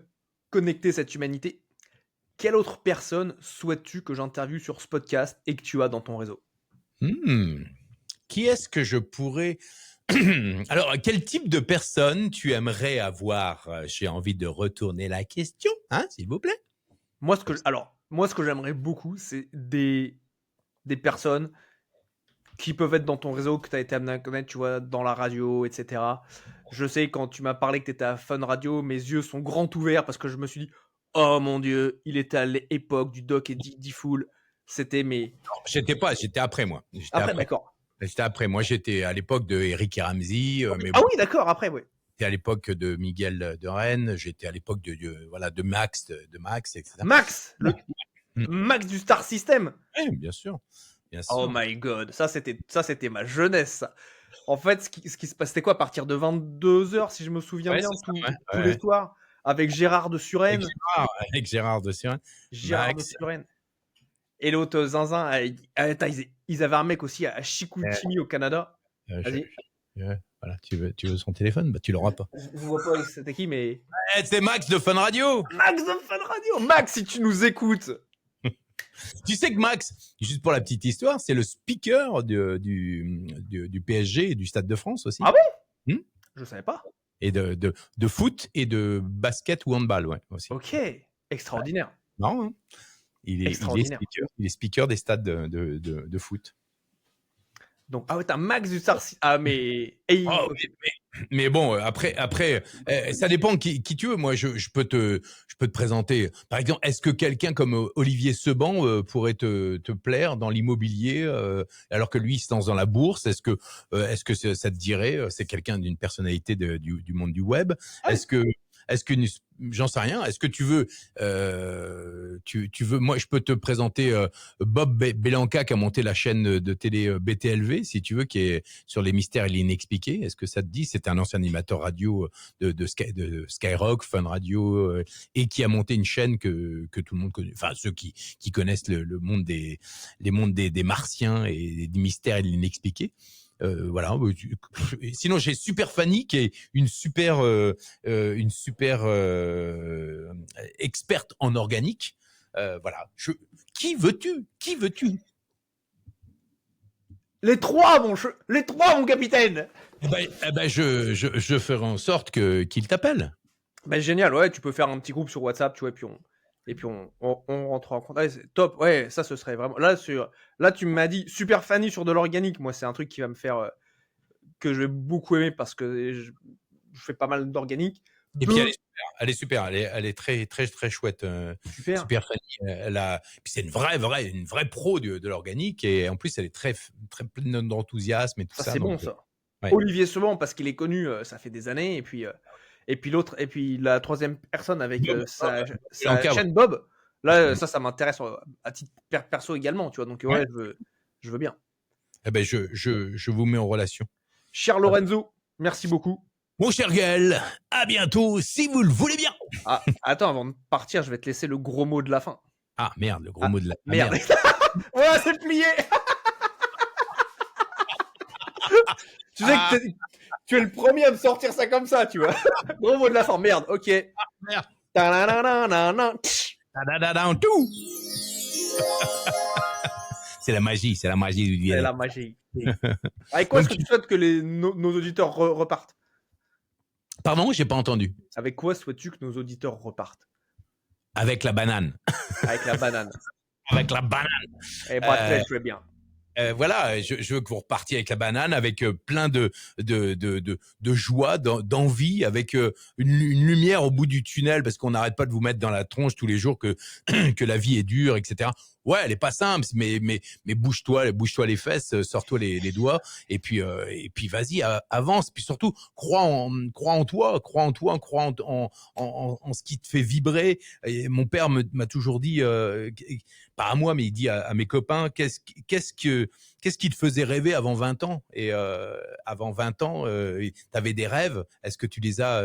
connecter cette humanité, quelle autre personne souhaites-tu que j'interviewe sur ce podcast et que tu as dans ton réseau? Qui est-ce que je pourrais... Alors, quel type de personne tu aimerais avoir? J'ai envie de retourner la question, hein, s'il vous plaît. Moi, ce que j'aimerais beaucoup, c'est des personnes qui peuvent être dans ton réseau, que tu as été amené à connaître, tu vois, dans la radio, etc. Je sais, quand tu m'as parlé que tu étais à Fun Radio, mes yeux sont grands ouverts parce que je me suis dit, oh mon Dieu, il était à l'époque du Doc et D-Fool. C'était mes... J'étais après moi. Après, d'accord. J'étais après. Moi, j'étais à l'époque de Eric et Ramsey. Mais ah oui, d'accord, après, oui. J'étais à l'époque de Miguel de Rennes. J'étais à l'époque de Max, etc. Max, Max du Star System. Oui, bien sûr. Oh my god, ça c'était ma jeunesse. Ça. En fait, ce qui se passait, c'était quoi, à partir de 22h, si je me souviens bien, tous les soirs, avec Gérard de Suresnes. Avec Gérard de Suresnes. Gérard de Suresnes. Et l'autre Zinzin, ils avaient un mec aussi à Chicoutimi au Canada. Vas-y. Voilà, tu veux son téléphone, bah tu l'auras pas. Je vois pas c'était qui, mais... c'est Max de Fun Radio. Max de Fun Radio. Max, si tu nous écoutes. Tu sais que Max, juste pour la petite histoire, c'est le speaker du PSG et du Stade de France aussi. Ah bon? Je savais pas. Et de foot et de basket ou handball, ouais, aussi. Ok, extraordinaire. Non, hein. Il est speaker des stades de foot. Donc, ah ouais, t'as Max du Star. Ah, mais... Mais bon, après, ça dépend qui tu veux. Moi, je peux te présenter. Par exemple, est-ce que quelqu'un comme Olivier Seban pourrait te plaire dans l'immobilier, alors que lui, il se lance dans la bourse? Est-ce que ça te dirait? C'est quelqu'un d'une personnalité du monde du web. Ah, est-ce que j'en sais rien. Est-ce que tu veux, tu veux, moi, je peux te présenter Bob Belanca qui a monté la chaîne de télé BTLV, si tu veux, qui est sur les mystères et l'inexpliqué. Est-ce que ça te dit? C'est un ancien animateur radio de Skyrock, Fun Radio, et qui a monté une chaîne que tout le monde connaît. Enfin, ceux qui connaissent le monde des martiens et des mystères et de l'inexpliqué. Voilà. Sinon, j'ai Super Fanny qui est une super experte en organique. Voilà. Qui veux-tu? Les trois, mon capitaine. Je ferai en sorte qu'il t'appelle. Génial. Ouais, tu peux faire un petit groupe sur WhatsApp, tu vois, et puis on rentre en contact. C'est top. Ouais, ça, ce serait vraiment... Là, tu m'as dit Super Fanny sur de l'organique. Moi, c'est un truc qui va me faire... que je vais beaucoup aimer parce que je fais pas mal d'organique. Et puis elle est super. Elle est très, très, très chouette. Super Fanny. Puis c'est une vraie pro de l'organique. Et en plus, elle est très, très pleine d'enthousiasme et tout ça. C'est bon, ça. Ouais. Olivier Seban, parce qu'il est connu, ça fait des années. Et puis l'autre, et puis la troisième personne avec sa chaîne Bob. Là, ça m'intéresse à titre perso également, tu vois. Donc ouais, je veux bien. Je vous mets en relation. Cher Lorenzo, merci beaucoup. Mon cher Gaël, à bientôt, si vous le voulez bien. Ah, attends, avant de partir, je vais te laisser le gros mot de la fin. Ah, merde, le gros mot de la fin. Merde. Ouais, c'est plié. Tu sais que tu es le premier à me sortir ça comme ça, tu vois. Gros mot de la fin, merde, ok. Merde. Tout. C'est la magie du dialogue. C'est la magie. Avec quoi est-ce que tu souhaites que nos auditeurs repartent? Pardon, j'ai pas entendu. Avec quoi souhaites-tu que nos auditeurs repartent? Avec la banane. Avec la banane. Avec la banane. Eh bah, très, très bien. Voilà, je veux que vous repartiez avec la banane, avec plein de joie, d'envie, avec une lumière au bout du tunnel, parce qu'on n'arrête pas de vous mettre dans la tronche tous les jours que la vie est dure, etc. Ouais, elle est pas simple, mais bouge-toi les fesses, sors-toi les doigts, et puis vas-y, avance, puis surtout crois en toi, crois en ce qui te fait vibrer. Et mon père m'a toujours dit, pas à moi, mais il dit à mes copains, qu'est-ce qui te faisait rêver avant 20 ans? Et avant 20 ans, t'avais des rêves. Est-ce que tu les as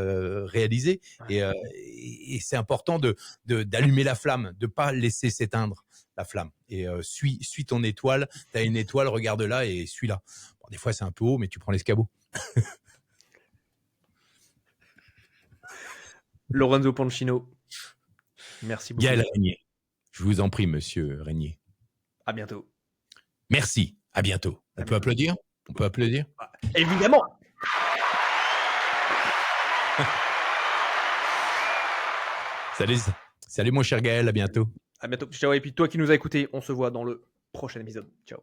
réalisés? Et c'est important d'allumer la flamme, de pas laisser s'éteindre la flamme. Et suis ton étoile. T'as une étoile, regarde-la et suis-la. Bon, des fois, c'est un peu haut, mais tu prends l'escabeau. Lorenzo Pancino, merci beaucoup. Gaël Régnier. Je vous en prie, monsieur Régnier. À bientôt. Merci. À bientôt. On peut applaudir? On peut applaudir? Évidemment. Salut mon cher Gaël, à bientôt. À bientôt. Ciao. Et puis toi qui nous as écoutés, on se voit dans le prochain épisode. Ciao.